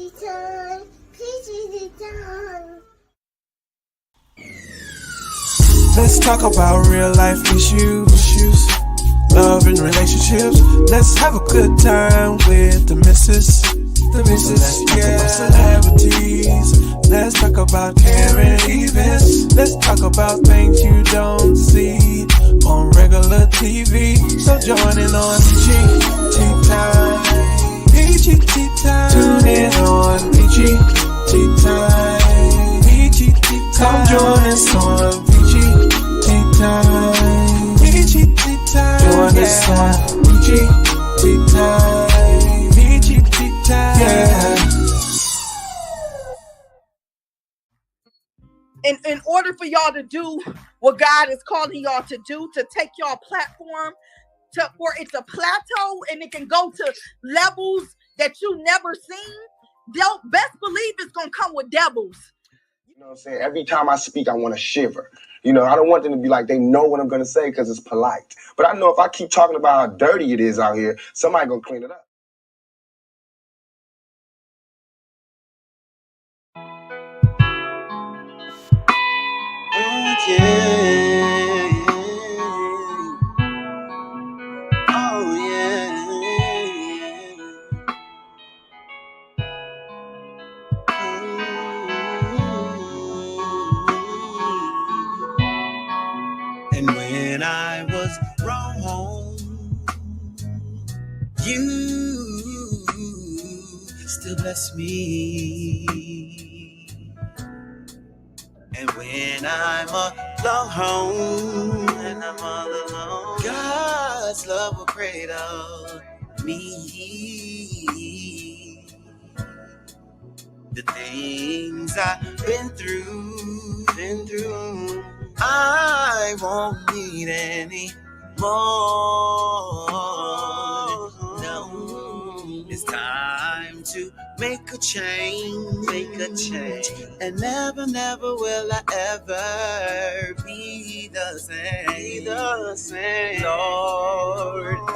Return, Peachy return. Let's talk about real life issues, love and relationships. Let's have a good time with the missus. Let's talk about celebrities. Let's talk about caring events. Let's talk about things you don't see on regular TV. So join in on Tea Time. Peachy Tea Time. Tune in on Peachy Tea Time. Peachy Tea Time. Come join us on Peachy Tea Time. Peachy Tea Time. Join us on Peachy Tea Time. Peachy Tea Time. Yeah. In order for y'all to do what God is calling y'all to do, to take y'all platform for it to plateau and it can go to levels that you never seen, don't best believe it's gonna come with devils. You know what I'm saying? Every time I speak, I want to shiver. You know, I don't want them to be like they know what I'm gonna say because it's polite. But I know if I keep talking about how dirty it is out here, somebody gonna clean it up. Oh yeah. Oh yeah. And when I was wrong, you still bless me. And when I'm alone, God's love will cradle me. The things I've been through, I won't need any more. No, it's time to make a change, and never will I ever be the same. Lord,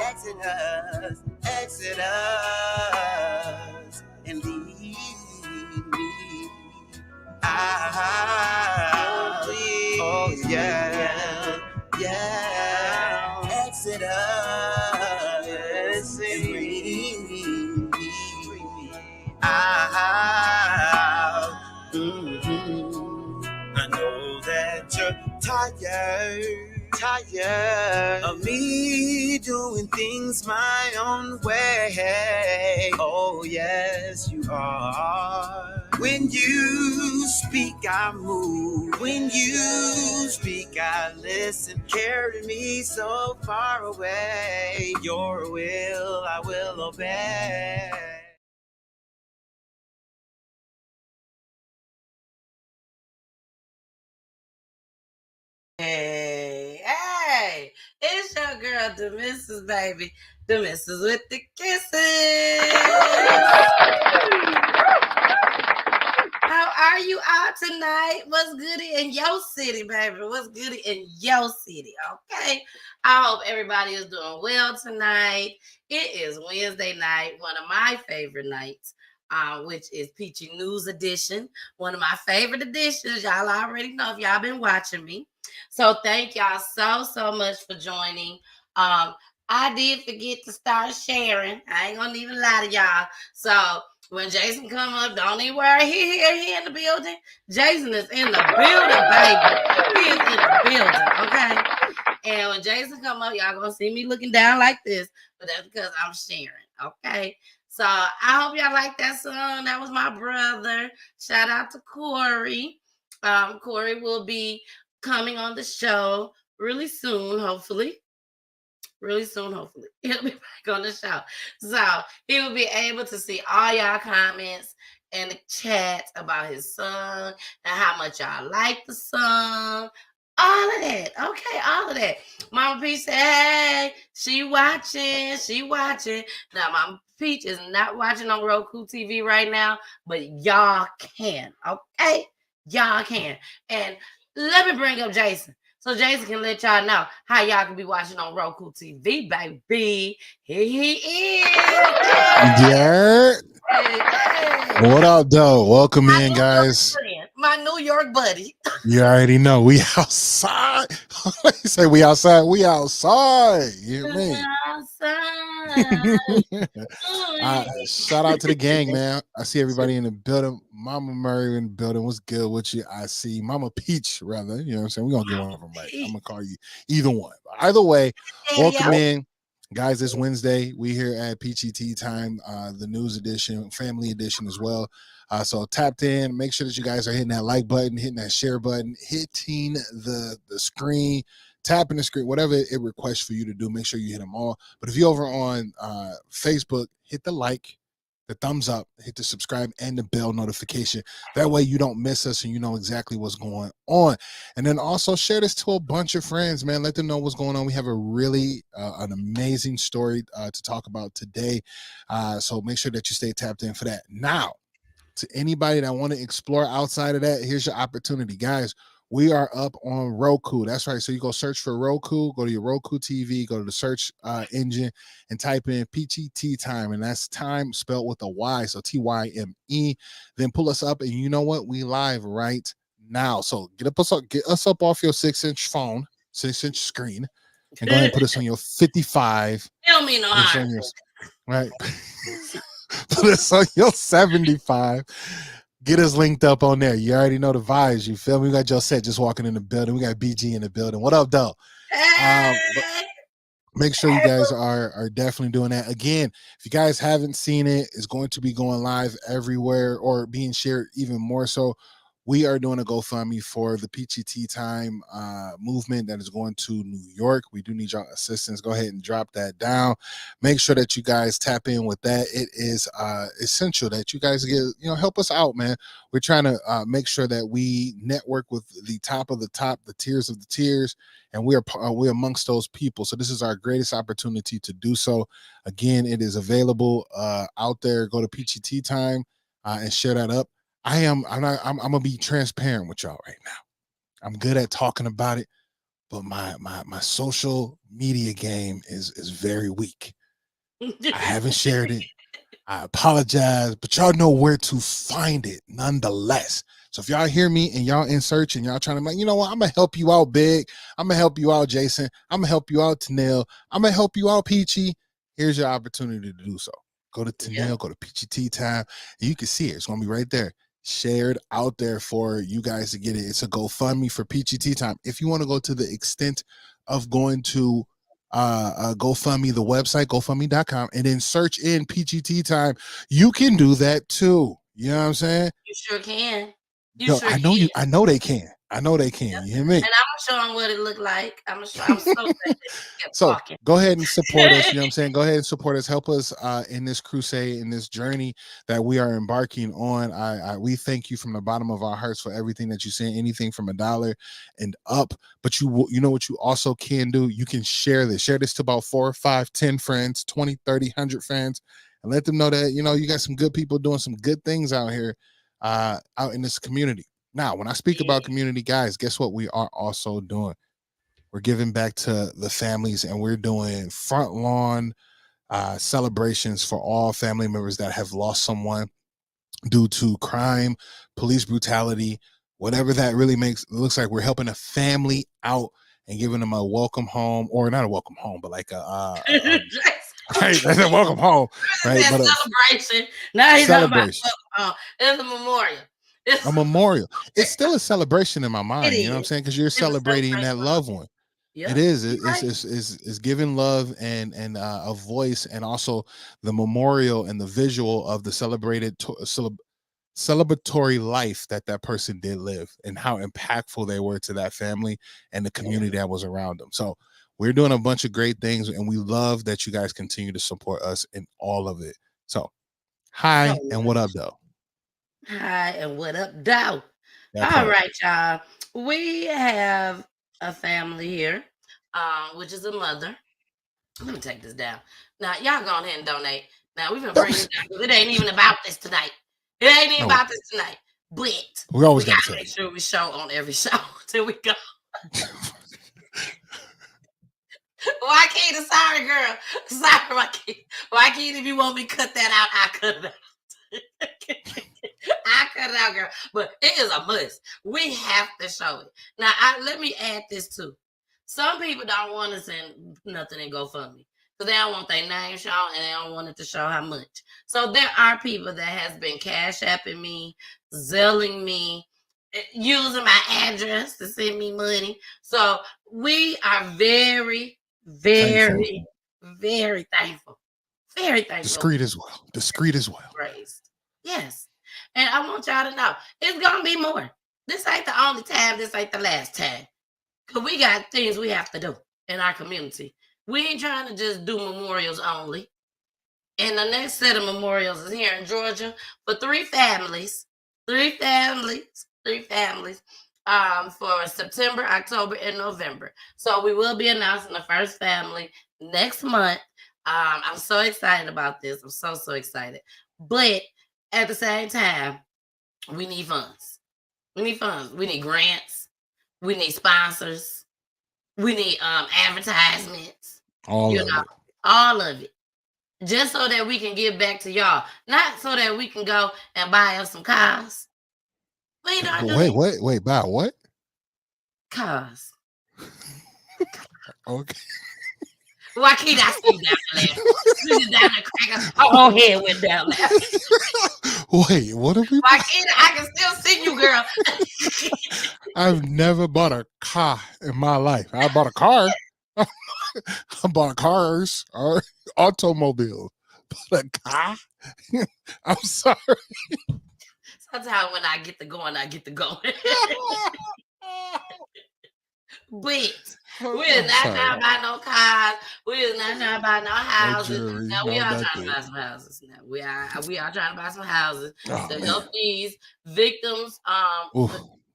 exit us, and leave me out. Oh yeah. Exit us, and bring me out. I know that you're tired of me doing things my own way. Oh yes, you are. When you speak, I move. When you speak, I listen. Carry me so far away. Your will, I will obey. Hey, it's your girl, the Missus Baby, the Missus with the kisses. How are you all tonight? What's good in your city, baby? What's good in your city? Okay, I hope everybody is doing well tonight. It is Wednesday night, one of my favorite nights. Which is Peachy News Edition, one of my favorite editions. Y'all already know if y'all been watching me. So thank y'all so much for joining. I did forget to start sharing. I ain't gonna even lie to y'all. So when Jason come up, don't even worry. He in the building. Jason is in the building, baby. He is in the building, okay? And when Jason come up, y'all gonna see me looking down like this, but that's because I'm sharing, okay? So I hope y'all like that song. That was my brother. Shout out to Corey. Corey will be coming on the show really soon, hopefully. He'll be back on the show. So he will be able to see all y'all comments and the chat about his song and how much y'all like the song. All of that. Okay, all of that. Mama Peach said, hey, she watching. Now, Mama Peach is not watching on Roku TV right now, but y'all can. Okay? Y'all can. And let me bring up Jason. so Jason can let y'all know how y'all can be watching on Roku TV, baby. Here he is. Yeah. Hey. What up, though? Welcome in, guys. My New York buddy. You already know we outside. You say we outside. We outside. You hear me? Shout out to the gang, man. I see everybody in the building. Mama Murray in the building. What's good with you? I see Mama Peach, rather. You know what I'm saying? We're going to get one of them right. I'm going to call you either one. But either way, welcome in. Guys, this Wednesday, we here at Peachy Tea Time, the news edition, family edition as well. So tapped in. Make sure that you guys are hitting that like button, hitting that share button, hitting the screen, tapping the screen, whatever it requests for you to do. Make sure you hit them all. But if you're over on Facebook, hit the like, the thumbs up, hit the subscribe, and the bell notification. That way you don't miss us and you know exactly what's going on. And then also share this to a bunch of friends, man. Let them know what's going on. We have a really an amazing story to talk about today. So make sure that you stay tapped in for that. Now, to anybody that want to explore outside of that, here's your opportunity. Guys, we are up on Roku. That's right. So you go search for Roku, go to your Roku TV, go to the search engine and type in Peachy Tea Time. And that's time spelled with a Y. So TYME. Then pull us up. And you know what? We live right now. So get us up off your 6-inch phone, 6-inch screen, and go ahead and put us on your 55. Tell me no harm. Right. Put us on your 75. Get us linked up on there. You already know the vibes. You feel me? We got Joe Set just walking in the building. We got BG in the building. What up, though? Make sure you guys are definitely doing that. Again, if you guys haven't seen it, it's going to be going live everywhere or being shared even more so. We are doing a GoFundMe for the Peachy Tea Time movement that is going to New York. We do need your assistance. Go ahead and drop that down. Make sure that you guys tap in with that. It is essential that you guys help us out, man. We're trying to make sure that we network with the top of the top, the tiers of the tiers, and we're amongst those people. So this is our greatest opportunity to do so. Again, it is available out there. Go to Peachy Tea Time and share that up. I'm gonna be transparent with y'all right now. I'm good at talking about it, but my social media game is very weak. I haven't shared it. I apologize, but y'all know where to find it nonetheless. So if y'all hear me and y'all in search and y'all trying to like, you know what, I'm gonna help you out, Big. I'm gonna help you out, Jason. I'm gonna help you out, Tanel. I'm gonna help you out, Peachy. Here's your opportunity to do so. Go to Tanel, go to Peachy Tea Time, and you can see it. It's gonna be right there. Shared out there for you guys to get it. It's a GoFundMe for Peachy Tea Time. If you want to go to the extent of going to GoFundMe, the website, GoFundMe.com, and then search in Peachy Tea Time, you can do that too. You know what I'm saying? You sure can. I know they can. I know they can. You hear me? And I'm gonna show them what it looked like. I'm so glad that so talking. Go ahead and support us. You know what I'm saying? Go ahead and support us. Help us in this crusade, in this journey that we are embarking on. We thank you from the bottom of our hearts for everything that you send, anything from $1 and up. But you know what you also can do? You can share this. Share this to about 4, 5, 10 friends, 20, 30, 100 friends, and let them know that, you got some good people doing some good things out here, out in this community. Now, when I speak about community, guys, guess what we are also doing? We're giving back to the families, and we're doing front lawn celebrations for all family members that have lost someone due to crime, police brutality, whatever that really looks like. We're helping a family out and giving them a welcome home, or not a welcome home, but like right, that's a welcome home, right? But celebration. Now he's talking about it's a memorial. A memorial. It's still a celebration in my mind. You know what I'm saying? Because you're celebrating that loved one. Yep. It is. It's giving love and a voice, and also the memorial and the visual of the celebratory life that person did live, and how impactful they were to that family and the community that was around them. So we're doing a bunch of great things, and we love that you guys continue to support us in all of it. So, hi, and what up, though? Hi, and what up, though? All right, y'all. We have a family here, which is a mother. Let me take this down. Now, y'all go ahead and donate. Now, we've been bringing it down. It ain't even about this tonight. It ain't even about this tonight. But we always gotta make sure we show on every show till we go. WYKETIA, sorry, girl. Sorry, WYKETIA, if you want me to cut that out, I cut it out. I cut it out, girl. But it is a must. We have to show it. Now, let me add this too. Some people don't want to send nothing and GoFundMe. So they don't want their name shown and they don't want it to show how much. So there are people that has been Cash Apping me, Zelling me, using my address to send me money. So we are very, very, very thankful. Very thankful. Discreet as well. Discreet as well. Praised. Yes. And I want y'all to know, it's going to be more. This ain't the only time. This ain't the last time. Because we got things we have to do in our community. We ain't trying to just do memorials only. And the next set of memorials is here in Georgia for 3 families. 3 families. For September, October, and November. So we will be announcing the first family next month. I'm so excited about this. I'm so excited. But at the same time, we need funds. We need funds. We need grants. We need sponsors. We need advertisements. All of it. Just so that we can give back to y'all. Not so that we can go and buy us some cars. We don't do Wait, buy what? Cars. Okay. WYKETIA, I see you down there. You just down there cracking. Oh, head went down there. Wait, what are we? WYKETIA, I can still see you, girl. I've never bought a car in my life. I bought a car. I bought cars or automobile. But a car? I'm sorry. Sometimes when I get to going, I get to going. But we is not trying to buy no cars. We is not trying to buy no houses. No jury, now we no are nothing. trying to buy some houses. Now we are trying to buy some houses Oh, to man. help these victims, Oof.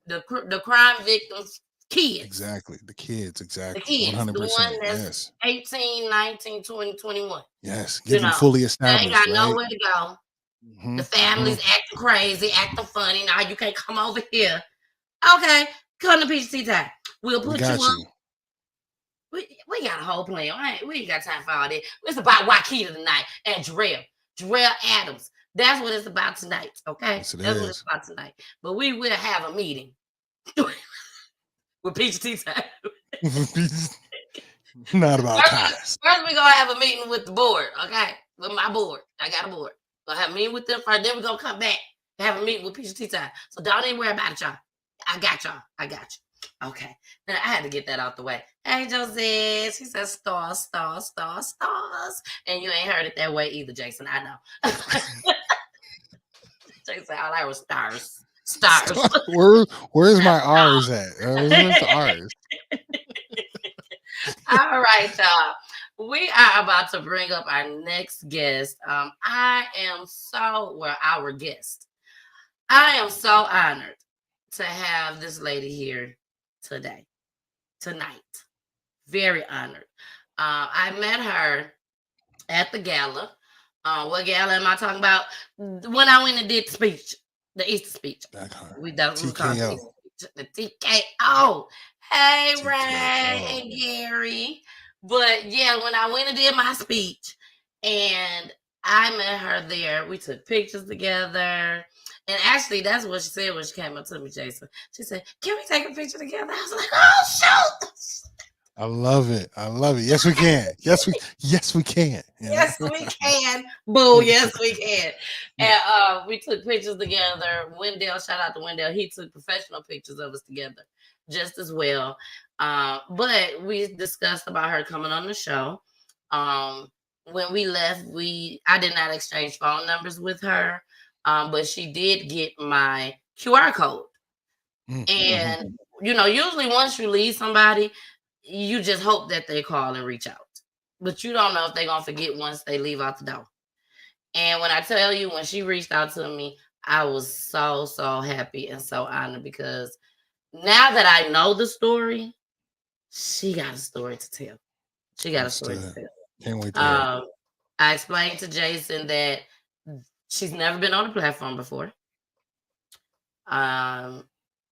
the crime victims, kids. Exactly. The kids. Exactly. The kids. 100%. The one that's Yes. 18, 19, 20, 21. Yes. You Get them know, fully They established. ain't got right? nowhere to go. Mhm. The family's acting crazy, acting funny. Now you can't come over here. Okay, come to PEACHY time. We'll We put got you up. you. We got a whole plan. We ain't got time for all that. It's about WYKETIA tonight and Jarell Adams. That's what it's about tonight. Okay, Yes, it that's what is. it's about tonight. But we will have a meeting with PEACHY time. Not about ties. First, we gonna have a meeting with the board. Okay, with my board. I got a board. We'll have a meeting with them first. Then we're gonna come back and have a meeting with PEACHY time. So don't even worry about it, y'all. I got y'all. Okay. Now I had to get that out the way. Hey, Jose. She says stars. And you ain't heard it that way either, Jason. I know. Jason, all I was stars. Where's my R's at? Where's the R's? All right, y'all. We are about to bring up our next guest. Our guest. I am so honored to have this lady here tonight. Very honored. I met her at the gala. What gala am I talking about? When I went and did the speech, the Easter speech. TKO. The TKO. Hey, TKO. Ray and Gary. But yeah, when I went and did my speech, and I met her there, we took pictures together. And actually, that's what she said when she came up to me, Jason. She said, "Can we take a picture together?" I was like, "Oh, shoot!" I love it. Yes, we can. Yes, we can. Yes, we can. Boo, yes, we can. And we took pictures together. Wendell, shout out to Wendell. He took professional pictures of us together just as well. But we discussed about her coming on the show. When we left, I did not exchange phone numbers with her. But she did get my QR code. And, usually once you leave somebody, you just hope that they call and reach out. But you don't know if they're going to forget once they leave out the door. And when I tell you, when she reached out to me, I was so, so happy and so honored because now that I know the story, she got a story to tell. Can't wait to hear. I explained to Jason that she's never been on a platform before.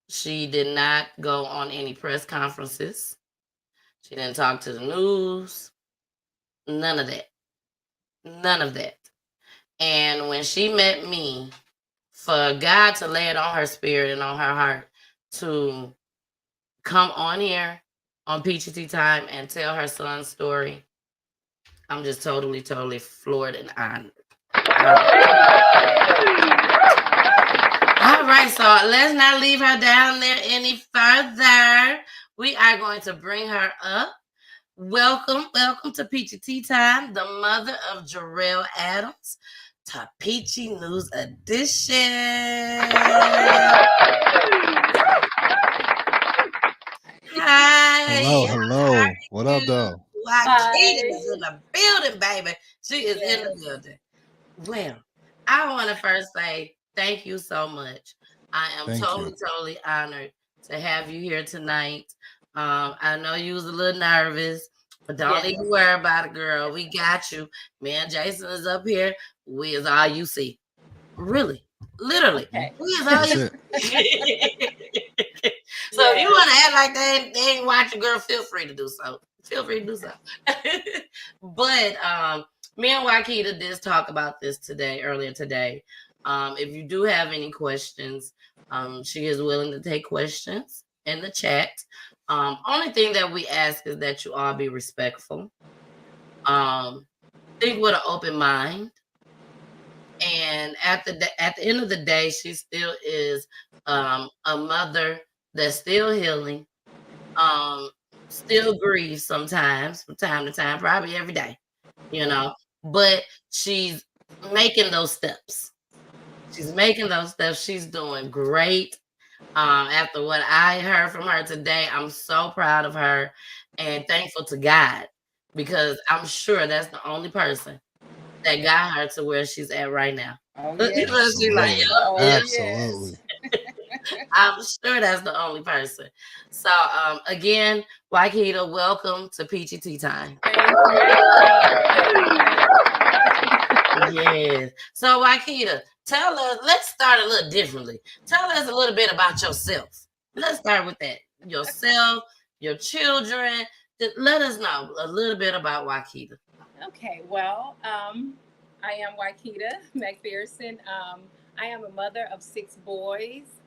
She did not go on any press conferences. She didn't talk to the news. None of that. None of that. And when she met me, for God to lay it on her spirit and on her heart to come on here on Peachy Tea Time and tell her son's story, I'm just totally, totally floored and honored. All right, so let's not leave her down there any further. We are going to bring her up. Welcome to Peachy Tea Time, the mother of Jarell Adams, to Peachy News Edition. Hi. Hello. What up, though? WYKETIA is in the building, baby. She is in the building. Well, I want to first say thank you so much. I am totally honored to have you here tonight. I know you was a little nervous, but don't even worry about it, girl. We got you. Me and Jason is up here. We is all you see. Really. Literally. Okay. We is all you see. So if you want to act like they ain't watching, girl, feel free to do so. But me and WYKETIA did talk about this earlier today. If you do have any questions, she is willing to take questions in the chat. Only thing that we ask is that you all be respectful. Think with an open mind. And at the end of the day, she still is a mother that's still healing, still grieves sometimes, from time to time, probably every day, but she's making those steps. She's doing great. After what I heard from her today, I'm so proud of her and thankful to God, because I'm sure that's the only person that got her to where she's at right now. Oh, yes. Absolutely. I'm sure that's the only person. So again, WYKETIA, welcome to Peachy Tea Time. Yes. So WYKETIA, tell us, let's start a little differently. Tell us a little bit about yourself. Let's start with that. Yourself, your children. Let us know a little bit about WYKETIA. Okay, well, I am WYKETIA McPherson. I am a mother of 6 boys.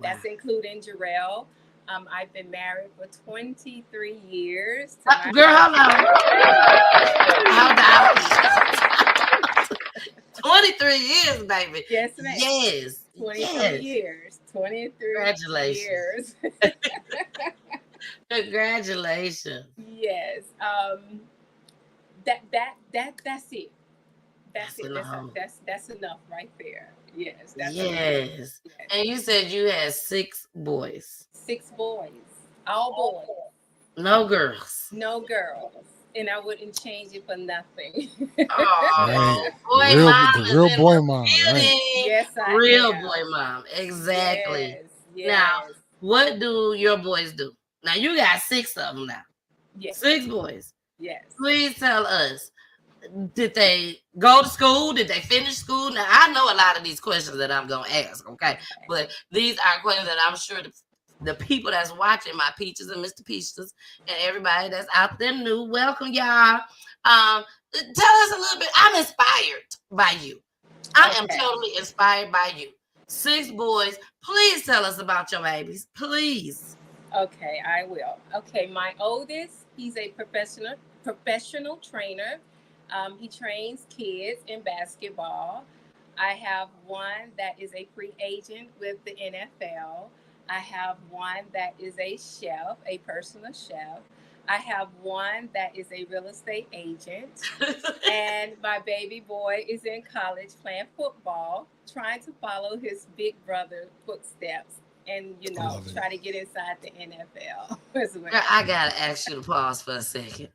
That's including Jarell. I've been married for 23 years. Girl, hold on. 23 years, baby. Yes, ma'am. Yes. 23 years. 23 Congratulations. years. Congratulations. Yes. That's it. That's enough right there. Yes. Yes. And you said you had 6 boys. 6 boys. All boys. No girls. No girls. And I wouldn't change it for nothing. Oh, right. Real boy mom. Right. Yes, I Real am. boy mom. Exactly. Yes. Now, what do your boys do? Now, you got 6 of them now. Yes. 6 boys. Yes. Please tell us, did they go to school? Did they finish school? Now, I know a lot of these questions that I'm going to ask, okay? But these are questions that I'm sure the people that's watching, my Peaches and Mr. Peaches, and everybody that's out there new, welcome, y'all. Tell us a little bit. I'm inspired by you. I am totally inspired by you. 6 boys. Please tell us about your babies. Please. Okay, I will. Okay, my oldest, he's a professional trainer. He trains kids in basketball. I have one that is a free agent with the NFL. I have one that is a chef, a personal chef. I have one that is a real estate agent. And my baby boy is in college playing football, trying to follow his big brother footsteps and, try to get inside the NFL as well. Girl, I got to ask you to pause for a second.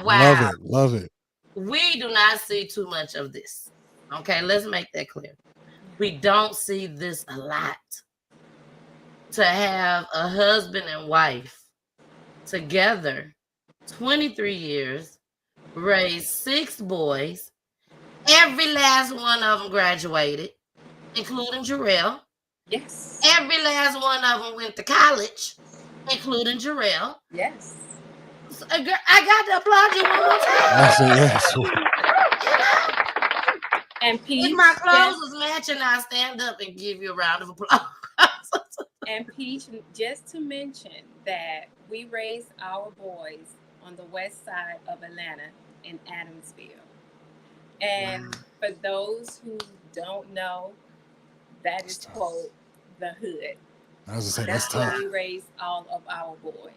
Wow. Love it. We do not see too much of this. Okay, let's make that clear. We don't see this a lot. To have a husband and wife together, 23 years, raised 6 boys. Every last one of them graduated, including Jarell. Yes. Every last one of them went to college, including Jarell. Yes. So, girl, I got to applaud you one more time. I said yes. You know? And Peach, If my clothes was matching, I'll stand up and give you a round of applause. And Peach, just to mention that we raised our boys on the west side of Atlanta in Adamsville. And for those who don't know, that is, quote, the hood. I was gonna say That's that's where tough. we raised all of our boys.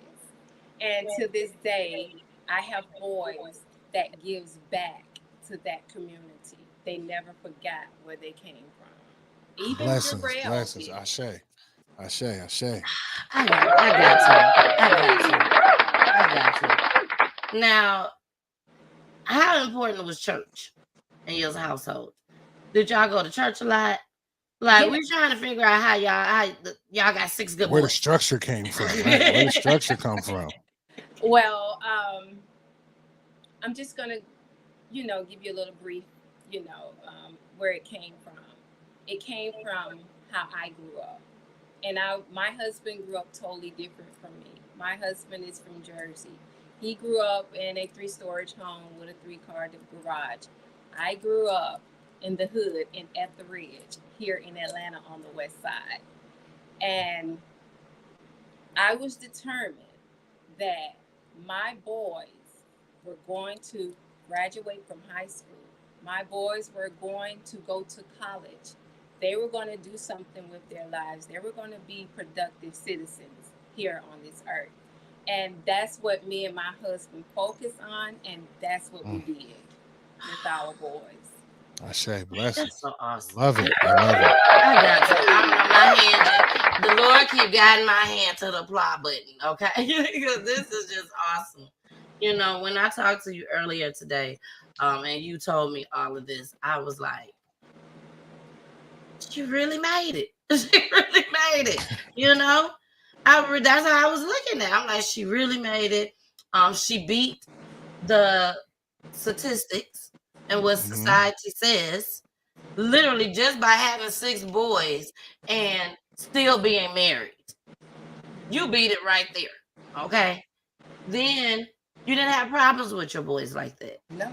And to this day, I have boys that gives back to that community. They never forgot where they came from. Even Blessings, Jarell blessings. did. Ashe. I got you. Now, how important was church in your household? Did y'all go to church a lot? Like, we're trying to figure out how y'all got 6 good Where the boys. structure came from? Right? Where the structure come from? Well, I'm just gonna, give you a little brief, where it came from. It came from how I grew up, and my husband grew up totally different from me. My husband is from Jersey. He grew up in a 3-storage home with a 3-car garage. I grew up in the hood in Etheridge, here in Atlanta on the west side. And I was determined that my boys were going to graduate from high school. My boys were going to go to college. They were going to do something with their lives. They were going to be productive citizens here on this earth. And that's what me and my husband focused on, and that's what we did with our boys. Ashe, blessings. That's so awesome. Love it. I love it. I got you. My hand. The Lord keep guiding my hand to the applaud button, okay? Because this is just awesome. When I talked to you earlier today, and you told me all of this, I was like, she really made it. She really made it. That's how I was looking at it. I'm like, she really made it. She beat the statistics and what society says, literally just by having 6 boys and still being married. You beat it right there. Okay. Then you didn't have problems with your boys like that. No.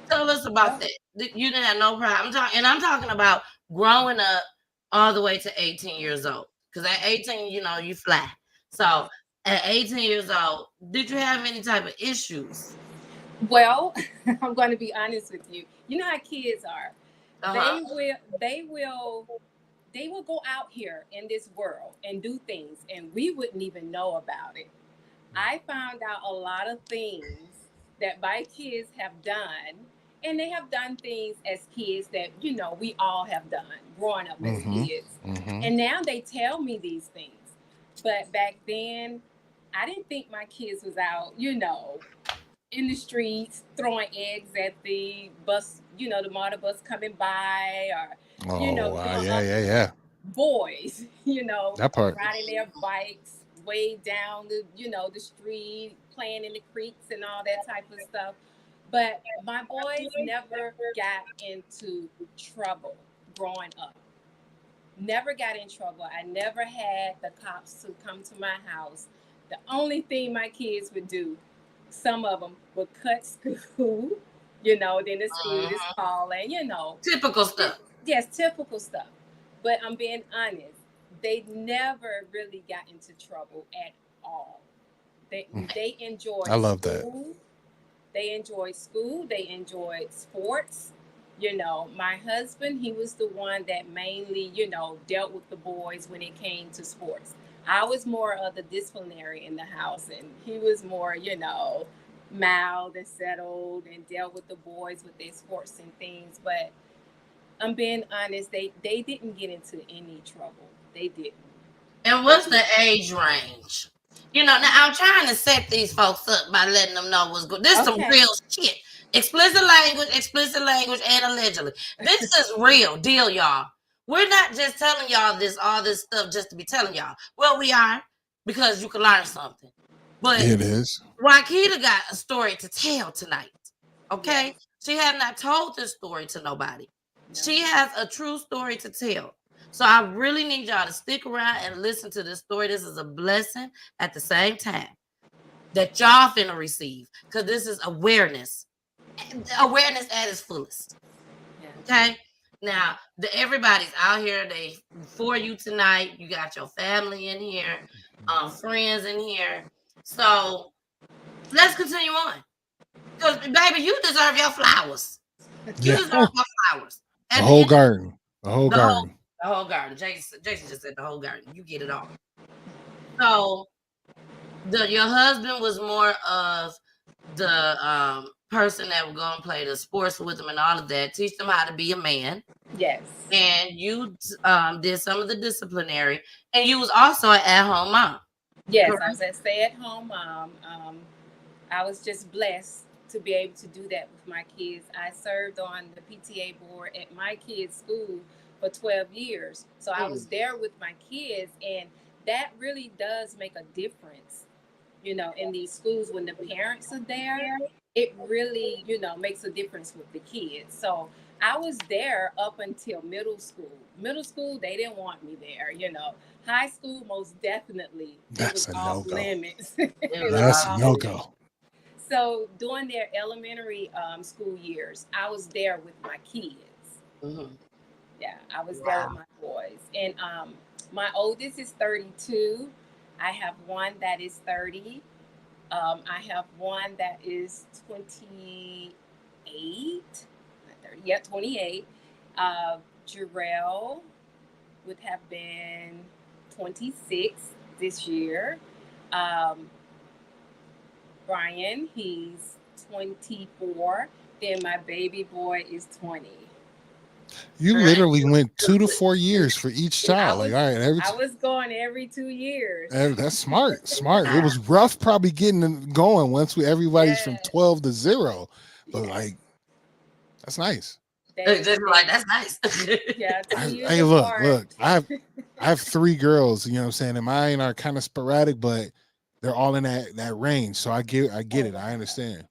Tell us about that. You didn't have no problem. I'm talking about growing up all the way to 18 years old. Because at 18, you fly. So at 18 years old, did you have any type of issues? Well, I'm going to be honest with you. You know how kids are. Uh-huh. They will go out here in this world and do things, and we wouldn't even know about it. I found out a lot of things that my kids have done, and they have done things as kids that, we all have done growing up as kids. And now they tell me these things. But back then, I didn't think my kids was out, in the streets throwing eggs at the bus, the MARTA bus coming by, or, yeah. Boys, That part. riding their bikes way down the street, playing in the creeks and all that type of stuff. But my boys never got into trouble growing up. Never got in trouble. I never had the cops to come to my house. The only thing my kids would do, some of them would cut school, then the school is calling, Typical stuff. Yes, typical stuff. But I'm being honest, they never really got into trouble at all. They enjoyed I love school. that. They enjoyed school. They enjoyed sports. My husband, he was the one that mainly, dealt with the boys when it came to sports. I was more of the disciplinary in the house, and he was more, mild and settled and dealt with the boys with their sports and things. But I'm being honest, they didn't get into any trouble. They didn't. And what's the age range? Now I'm trying to set these folks up by letting them know what's good. This is some real shit. Explicit language, and allegedly. This is real deal, y'all. We're not just telling y'all all this stuff just to be telling y'all. Well, we are, because you can learn something. But it is. WYKETIA got a story to tell tonight. Okay? Yes. She has not told this story to nobody. No. She has a true story to tell. So I really need y'all to stick around and listen to this story. This is a blessing at the same time that y'all finna receive, because this is awareness at its fullest. Okay, now everybody's out here, they for you tonight. You got your family in here, friends in here, so let's continue on, because baby, you deserve your flowers. You deserve your flowers. The whole garden. The whole garden. The whole garden. Jason just said the whole garden. You get it all. So your husband was more of the person that would go and play the sports with them and all of that, teach them how to be a man. Yes. And you did some of the disciplinary, and you was also an at-home mom. Yes, I was a stay-at-home mom. I was just blessed to be able to do that with my kids. I served on the PTA board at my kids' school for 12 years. So I was there with my kids, and that really does make a difference, you know, in these schools. When the parents are there, it really, you know, makes a difference with the kids. So I was there up until middle school. Middle school, they didn't want me there, you know. High school, most definitely. That's a no-go. Limits. That's a no-go. So during their elementary school years, I was there with my kids. Mm-hmm. Yeah, I was there with my boys. And my oldest is 32. I have one that is 30. I have one that is 28. Not 30, yeah, 28. Jarell would have been 26 this year. Brian, he's 24. Then my baby boy is 20. You literally went 2 to 4 years for each child. Like, all right, I was going every 2 years. That's smart. It was rough probably getting them going once everybody's from 12 to 0. But like, that's nice. That's nice. Yeah. Hey, look, I have 3 girls, you know what I'm saying? And mine are kind of sporadic, but they're all in that range. So I get it. I understand.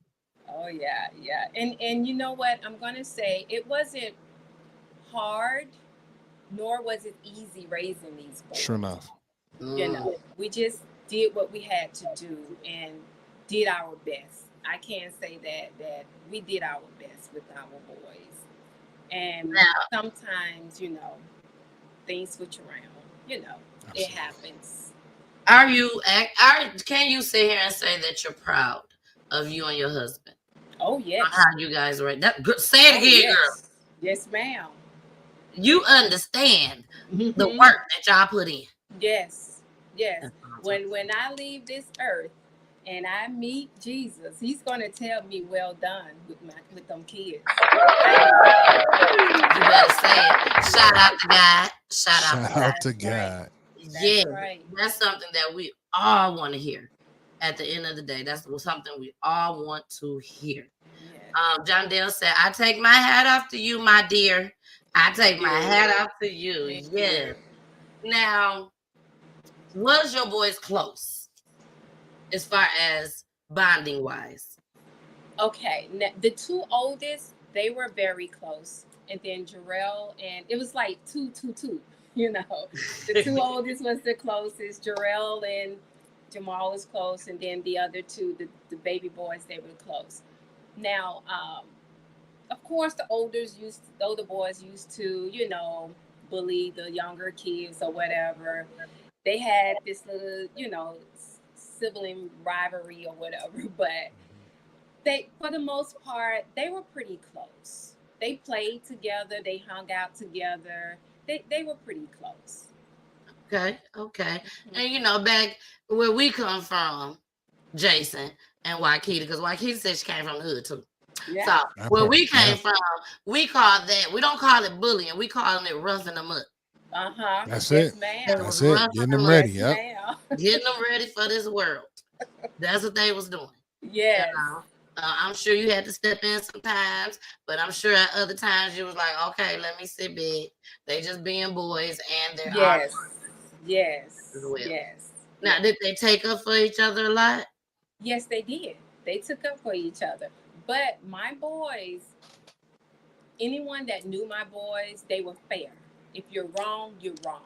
Oh yeah. And you know what? I'm gonna say it wasn't hard, nor was it easy raising these boys. Sure enough. You know, we just did what we had to do and did our best. I can't say that we did our best with our boys. And sometimes, you know, things switch around. You know, absolutely. It happens. Can you sit here and say that you're proud of you and your husband? Oh yes. On how you guys are. Say it again, yes. girl. Yes, ma'am. You understand the work that y'all put in. Yes. When I leave this earth and I meet Jesus, he's gonna tell me, "Well done," with them kids. You better say it. Shout out to God. Shout out to God. Yeah, right. That's something that we all want to hear. At the end of the day, that's something we all want to hear. Yeah. John Dale said, "I take my hat off to you, my dear. I take my hat off to you." Yeah. Now, was your boys close as far as bonding wise? Okay, the 2 oldest, they were very close, and then Jarell, and it was like 2-2-2. You know, the 2 oldest was the closest. Jarell and Jamal was close, and then the other 2, the baby boys, they were close. Now, of course, the older boys used to, you know, bully the younger kids or whatever. They had this little, you know, sibling rivalry or whatever, but they, for the most part, they were pretty close. They played together. They hung out together. They were pretty close. Okay. And you know, back where we come from, Jason and WYKETIA, because WYKETIA said she came from the hood too. Yeah. So where we came from, we call that, we don't call it bullying, we calling it roughing them up. That's it. That's it. Getting them ready. Yep. Getting them ready for this world. That's what they was doing. Yeah. You know? I'm sure you had to step in sometimes, but I'm sure at other times you was like, okay, let me sit back. They just being boys, and they're Yes. Now, did they take up for each other a lot? Yes, they did. They took up for each other. But my boys, anyone that knew my boys, they were fair. if you're wrong, you're wrong.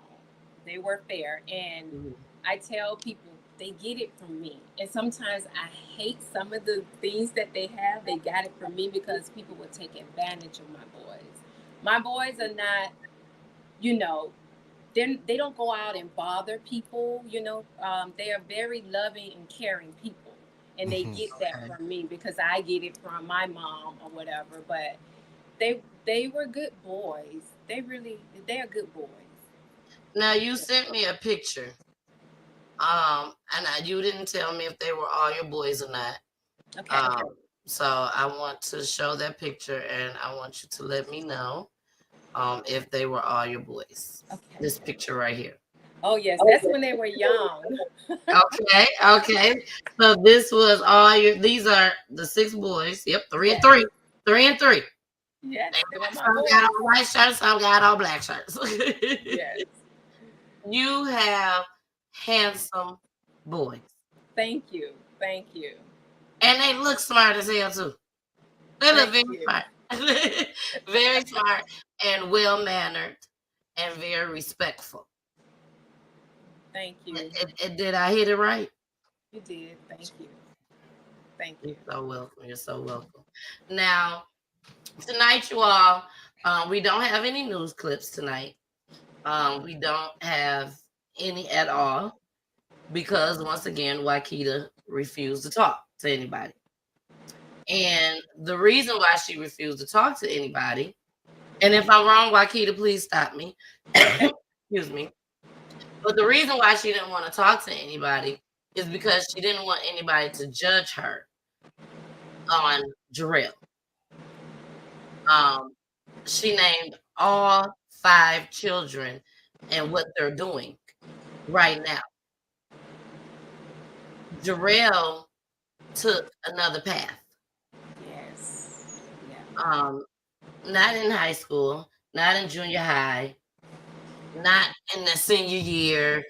They were fair. And I tell people they get it from me. And sometimes I hate some of the things that they have. They got it from me because people will take advantage of my boys. My boys are not, you know, they don't go out and bother people, you know. They are very loving and caring people. And they get that from me because I get it from my mom or whatever. But they were good boys. They are good boys. Now you sent me a picture. And you didn't tell me if they were all your boys or not. Okay. So I want to show that picture, and I want you to let me know if they were all your boys. Okay. This picture right here. Oh yes, that's when they were young. Okay. So this was all your. These are the 6 boys. Yep, 3 and 3, 3 and 3. Yes, they were my Some boys. got on white shirts, some got on black shirts. Yes. You have handsome boys. Thank you. And they look smart as hell too. They look very smart. Very smart and well mannered and very respectful. Thank you. Did I hit it right? You did. Thank you. You're so welcome. You're so welcome. Now, tonight, you all, we don't have any news clips tonight. We don't have any at all because, once again, WYKETIA refused to talk to anybody. And the reason why she refused to talk to anybody, and if I'm wrong, WYKETIA, please stop me. Excuse me. But the reason why she didn't want to talk to anybody is because she didn't want anybody to judge her on Jarell. She named all 5 children and what they're doing right now. Jarell took another path. Yes. Yeah. Not in high school, not in junior high, not in the senior year.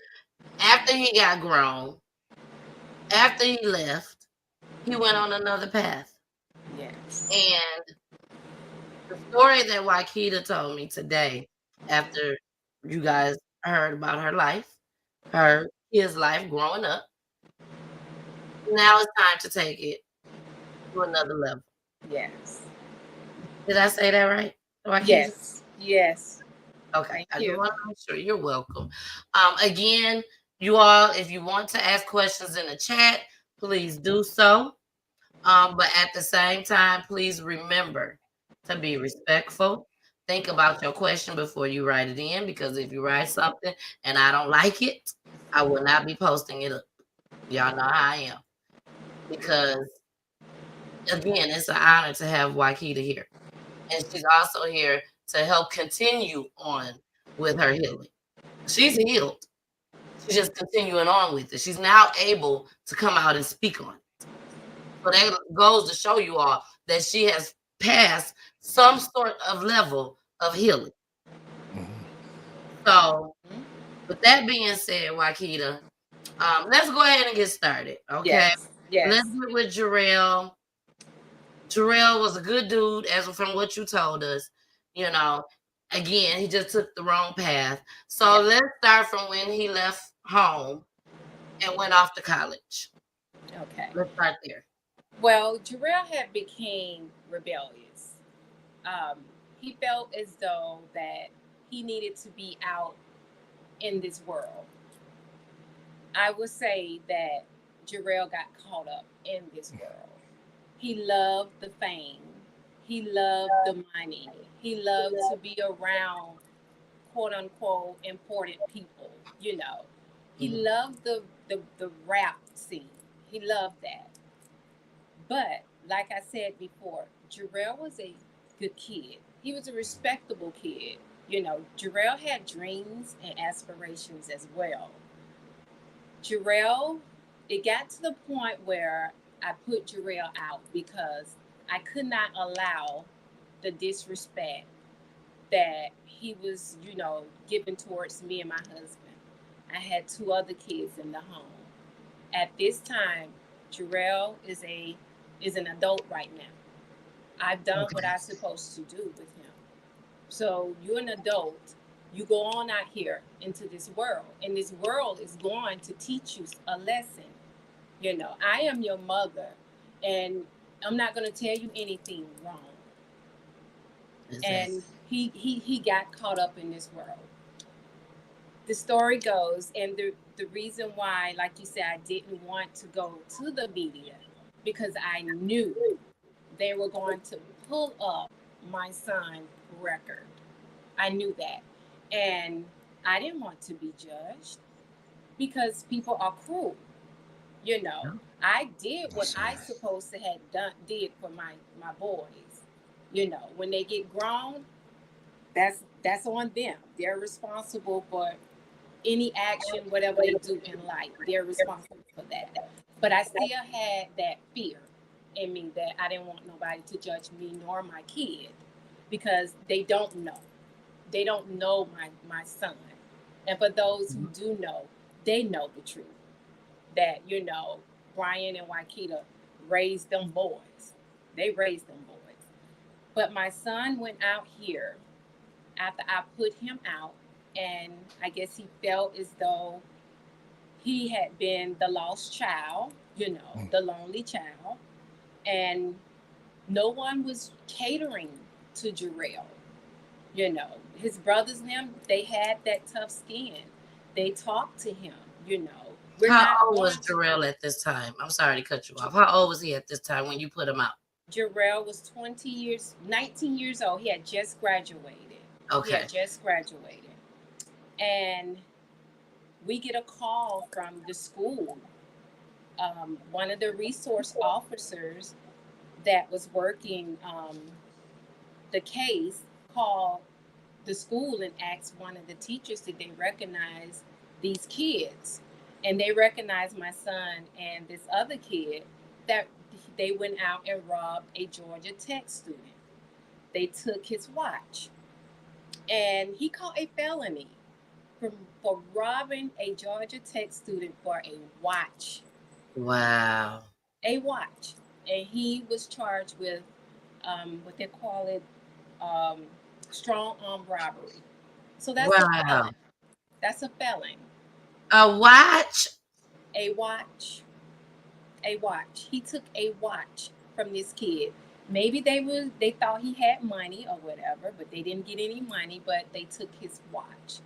After he got grown, after he left, he went on another path. Yes. And the story that WYKETIA told me today, after you guys heard about her life, his life growing up, now it's time to take it to another level. Yes. Did I say that right, WYKETIA? Yes. Yes. Okay. Thank you. I just want to make sure. You're welcome. Again, you all, if you want to ask questions in the chat, please do so. But at the same time, please remember to be respectful. Think about your question before you write it in, because if you write something and I don't like it, I will not be posting it up. Y'all know how I am. Because, again, it's an honor to have WYKETIA here. And she's also here to help continue on with her healing. She's healed. She's just continuing on with it. She's now able to come out and speak on it. So that goes to show you all that she has passed some sort of level of healing. So, with that being said, WYKETIA, let's go ahead and get started. Okay. Yes. Let's get with Jarell. Jarell was a good dude, as from what you told us. You know, again, he just took the wrong path. So let's start from when he left home and went off to college. Okay. Let's start there. Well, Jarell had became rebellious. He felt as though that he needed to be out in this world. I would say that Jarell got caught up in this world. He loved the fame. He loved the money. He loved to be around quote unquote important people, you know. He loved the rap scene. He loved that. But like I said before, Jarell was a good kid. He was a respectable kid. You know, Jarell had dreams and aspirations as well. Jarell, it got to the point where I put Jarell out because I could not allow the disrespect that he was, you know, giving towards me and my husband. I had 2 other kids in the home. At this time, Jarell is an adult right now. I've done what I'm supposed to do with him. So you're an adult. You go on out here into this world, and this world is going to teach you a lesson. You know, I am your mother, and I'm not going to tell you anything wrong. And he got caught up in this world. The story goes, and the reason why, like you said, I didn't want to go to the media, because I knew they were going to pull up my son's record. I knew that. And I didn't want to be judged, because people are cruel. You know, I did what I supposed to have did for my boys. You know, when they get grown, that's on them. They're responsible for any action, whatever they do in life. They're responsible for that. But I still had that fear in me that I didn't want nobody to judge me nor my kid, because they don't know. They don't know my son. And for those who do know, they know the truth. That, you know, Brian and WYKETIA raised them boys. They raised them boys. But my son went out here after I put him out, and I guess he felt as though he had been the lost child, you know, the lonely child. And no one was catering to Jarell. You know, his brothers and them, they had that tough skin. They talked to him, you know. How old was Jarell at this time? I'm sorry to cut you off. How old was he at this time when you put him out? Jarell was 19 years old. He had just graduated. Okay. He had just graduated. And we get a call from the school. One of the resource officers that was working the case called the school and asked one of the teachers, did they recognize these kids? And they recognized my son and this other kid, that they went out and robbed a Georgia Tech student. They took his watch, and he caught a felony for robbing a Georgia Tech student for a watch. Wow. A watch. And he was charged with what they call it, strong arm robbery. So that's a felon. That's a felon. A watch? A watch. A watch. He took a watch from this kid. Maybe they thought he had money or whatever, but they didn't get any money, but they took his watch.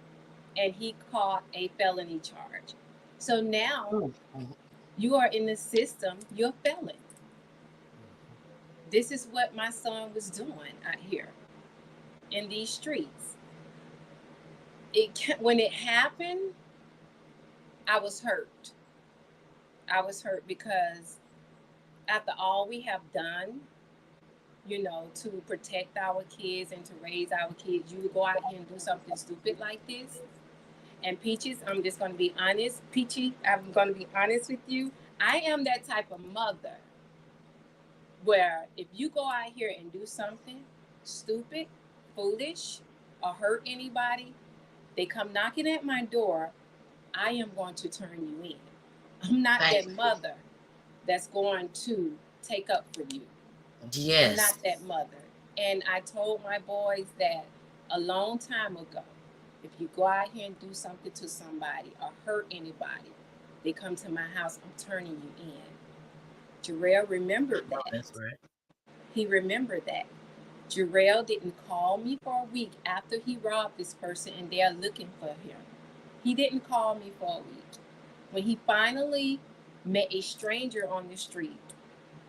And he caught a felony charge. So now you are in the system, you're a felon. This is what my son was doing out here in these streets. When it happened, I was hurt. I was hurt because after all we have done, you know, to protect our kids and to raise our kids, you go out here and do something stupid like this. And Peaches, I'm just going to be honest. Peachy, I'm going to be honest with you. I am that type of mother where if you go out here and do something stupid, foolish, or hurt anybody, they come knocking at my door, I am going to turn you in. I'm not that mother that's going to take up for you. Yes. I'm not that mother. And I told my boys that a long time ago, if you go out here and do something to somebody or hurt anybody, they come to my house, I'm turning you in. Jarell remembered that. That's right. He remembered that. Jarell didn't call me for a week after he robbed this person and they're looking for him. He didn't call me for a week. When he finally met a stranger on the street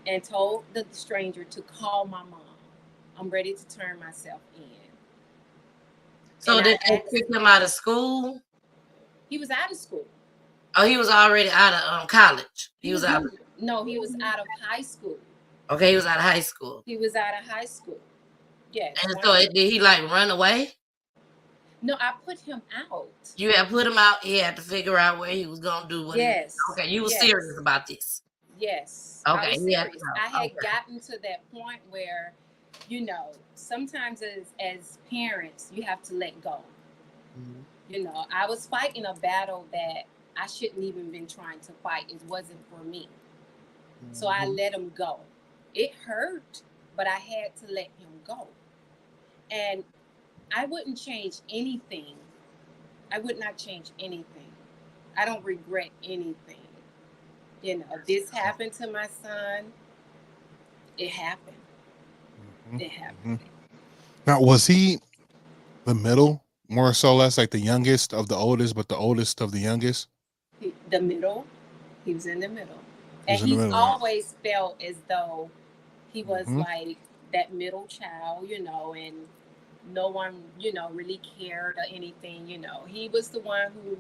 and told the stranger to call my mom, I'm ready to turn myself in. So did they kick him out of school? He was out of school. Oh, he was already out of college. He was out. No, he was out of high school. Okay, he was out of high school. He was out of high school. Yes. And so did he like run away? No, I put him out. You had put him out. He had to figure out where he was gonna do what. Yes. Okay, you were serious about this. Yes. Okay. I was serious. I had gotten to that point where, you know, sometimes as parents, you have to let go. Mm-hmm. You know, I was fighting a battle that I shouldn't even been trying to fight. It wasn't for me. Mm-hmm. So I let him go. It hurt, but I had to let him go. And I wouldn't change anything I would not change anything. I don't regret anything. You know, this happened to my son. It happened. It happened. Now, was he the middle, more so less like the youngest of the oldest, but the oldest of the youngest? The middle. He was in the middle. He And was in the he's middle. always felt as though he was Mhm. like that middle child, you know, and no one, you know, really cared or anything, you know. He was the one who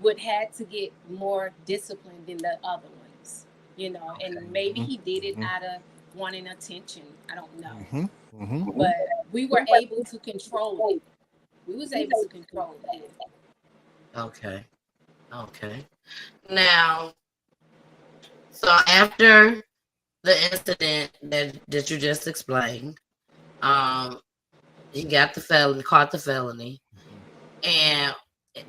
would had to get more disciplined than the other ones, you know, and maybe he did it out of wanting attention. I don't know. But we were able to control it. We was able to control it. Okay. Okay. Now, so after the incident that you just explained, he got the felony, caught the felony, and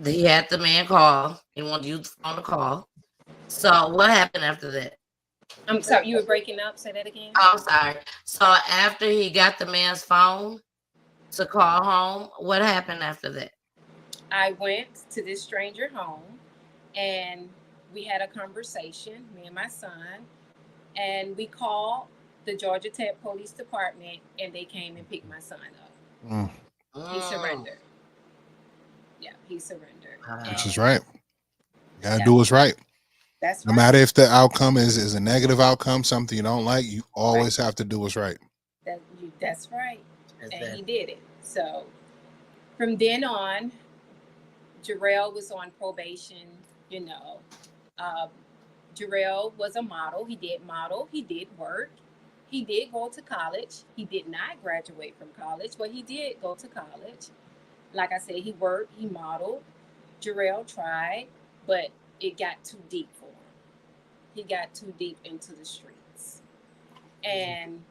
he had the man call. He wanted to use the phone to call. So what happened after that? I'm sorry, you were breaking up. Say that again. I'm sorry. So after he got the man's phone to call home, what happened after that? I went to this stranger home and we had a conversation, me and my son, and we called the Georgia Tech Police Department and they came and picked my son up. He surrendered. Yeah, he surrendered. Which is right. You gotta do what's right. That's right. No matter if the outcome is a negative outcome, something you don't like, you always have to do what's right. That's right. And he did it. So from then on, Jarell was on probation, you know. Jarell was a model. He did model. He did work. He did go to college. He did not graduate from college, but he did go to college. Like I said, he worked, he modeled. Jarell tried, but it got too deep for him. He got too deep into the streets. And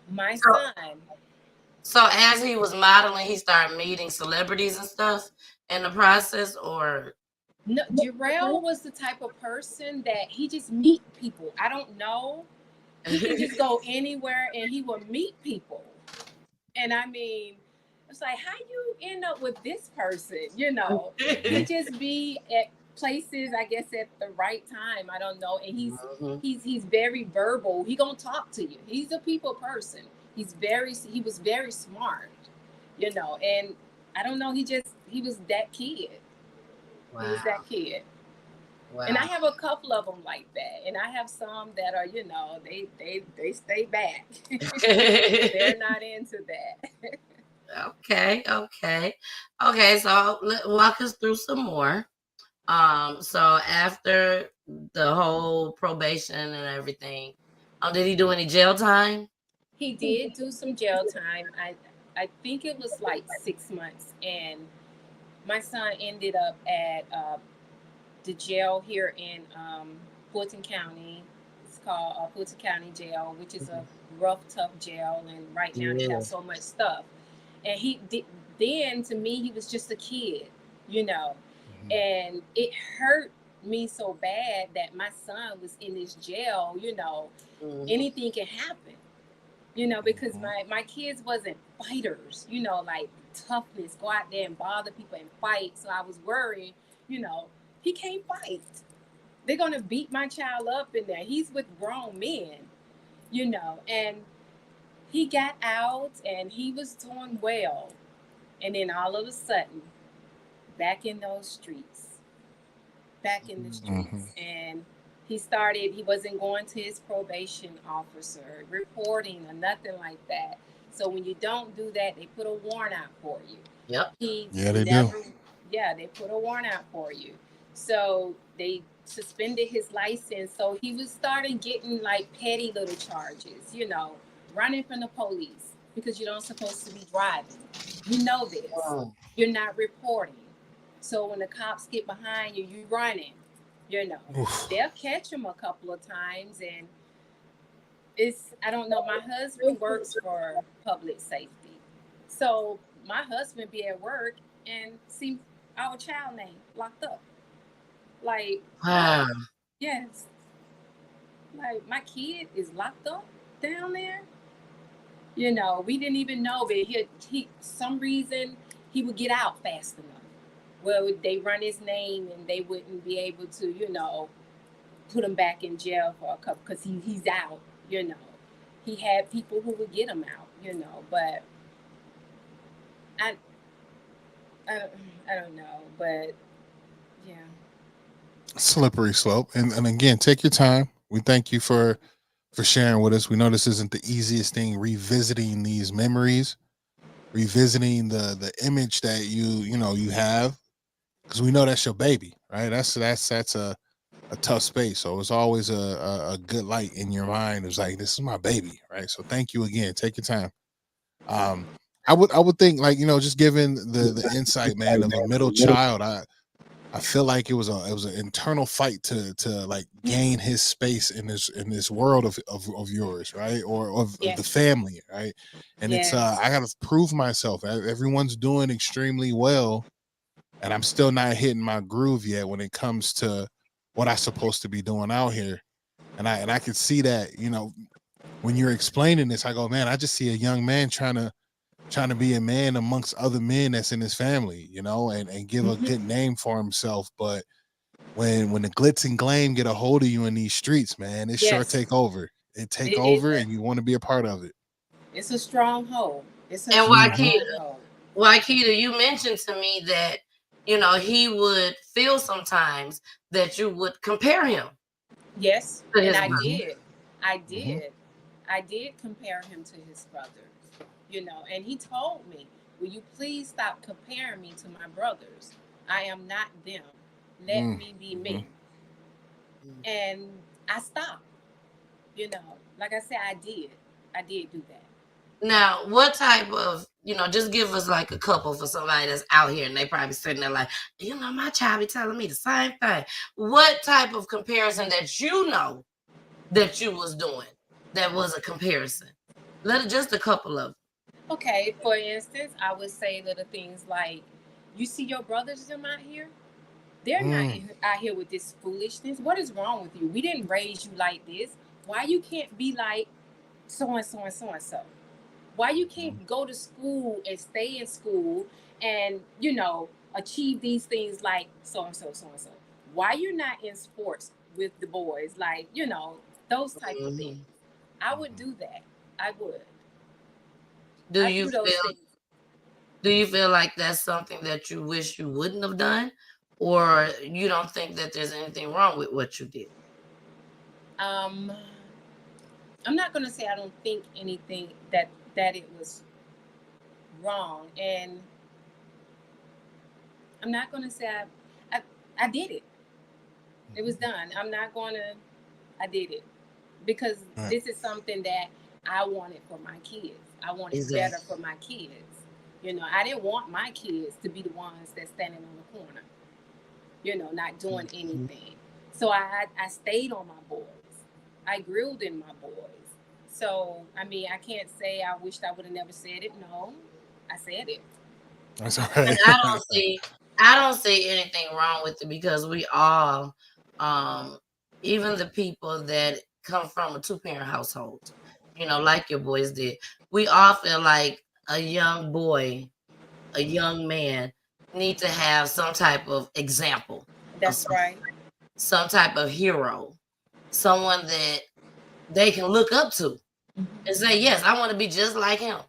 my son. So as he was modeling, he started meeting celebrities and stuff in the process, or? No, Jarell was the type of person that he just meet people. I don't know. He can just go anywhere and he will meet people. And I mean, it's like, how you end up with this person? You know, he just be at places, I guess, at the right time. I don't know. And he's very verbal. He gonna talk to you. He's a people person. He was very smart, you know. And I don't know. He was that kid. Wow. He was that kid. Wow. And I have a couple of them like that, and I have some that are, you know, they stay back. They're not into that. Okay. So walk us through some more. So after the whole probation and everything, did he do any jail time? He did do some jail time. I think it was like 6 months, and my son ended up at the jail here in Fulton County. It's called Fulton County Jail, which is a rough, tough jail. And right now they have so much stuff. And then to me, he was just a kid, you know. And it hurt me so bad that my son was in this jail, you know. Anything can happen, you know, because my kids wasn't fighters, you know, like toughness, go out there and bother people and fight. So I was worried, you know, he can't fight. They're going to beat my child up in there. He's with grown men, you know, and he got out and he was doing well. And then all of a sudden, back in those streets, and he wasn't going to his probation officer, reporting or nothing like that. So when you don't do that, they put a warrant out for you. Yep. They do. Yeah, they put a warrant out for you. So they suspended his license. So he was starting getting like petty little charges, you know, running from the police because you're not supposed to be driving. You know this. You're not reporting. So when the cops get behind you, you're running. You know, they'll catch him a couple of times, and I don't know, my husband works for public safety. So my husband be at work and see our child name locked up. Like, wow. Yes. Like, my kid is locked up down there. You know, we didn't even know, but he some reason he would get out fast enough. Well, they run his name and they wouldn't be able to, put him back in jail for a couple because he's out. He had people who would get him out. But I don't know, but yeah. Slippery slope. And again, take your time. We thank you for sharing with us. We know this isn't the easiest thing, revisiting these memories, revisiting the image that you have, because we know that's your baby, right? That's a tough space. So it's always a good light in your mind. It's like, this is my baby, right? So thank you again. Take your time. I would think, like, just given the insight, man, of a middle child, I feel like it was an internal fight to like gain his space in this world of yours, right? Or of the family, right? And it's I gotta prove myself. Everyone's doing extremely well, and I'm still not hitting my groove yet when it comes to what I'm supposed to be doing out here. And I can see that, when you're explaining this, I go, man, I just see a young man trying to be a man amongst other men that's in his family, and give a good name for himself. But when the glitz and glam get a hold of you in these streets, man, it sure take over. It take over, and you want to be a part of it. It's a stronghold. It's a stronghold. WYKETIA, you mentioned to me that he would feel sometimes that you would compare him. Yes, and I did. I did compare him to his brothers. And he told me, will you please stop comparing me to my brothers? I am not them. Let me be me. And I stopped. Like I said, I did do that. Now, what type of, just give us like a couple for somebody that's out here and they probably sitting there like, my child be telling me the same thing. What type of comparison that that you was doing that was a comparison? Just a couple of them. Okay, for instance, I would say little things like, you see your brothers them out here? They're not out here with this foolishness. What is wrong with you? We didn't raise you like this. Why you can't be like so-and-so and so-and-so? Why you can't go to school and stay in school and, achieve these things like so-and-so, so-and-so? Why you're not in sports with the boys? Like, those type of things. I would do that. I would. Do you feel like that's something that you wish you wouldn't have done, or you don't think that there's anything wrong with what you did? I'm not going to say I don't think anything that it was wrong, and I'm not going to say I did it. It was done. I'm not going to. I did it because this is something that I wanted for my kids. I wanted better for my kids. I didn't want my kids to be the ones that's standing on the corner, not doing anything. So I stayed on my boys. I grilled in my boys. So, I can't say I wished I would have never said it. No, I said it. That's all right. And I don't see anything wrong with it because we all, even the people that come from a two-parent household, like your boys did, we all feel like a young boy, a young man need to have some type of example. That's right. Some type of hero, someone that they can look up to and say, yes, I want to be just like him.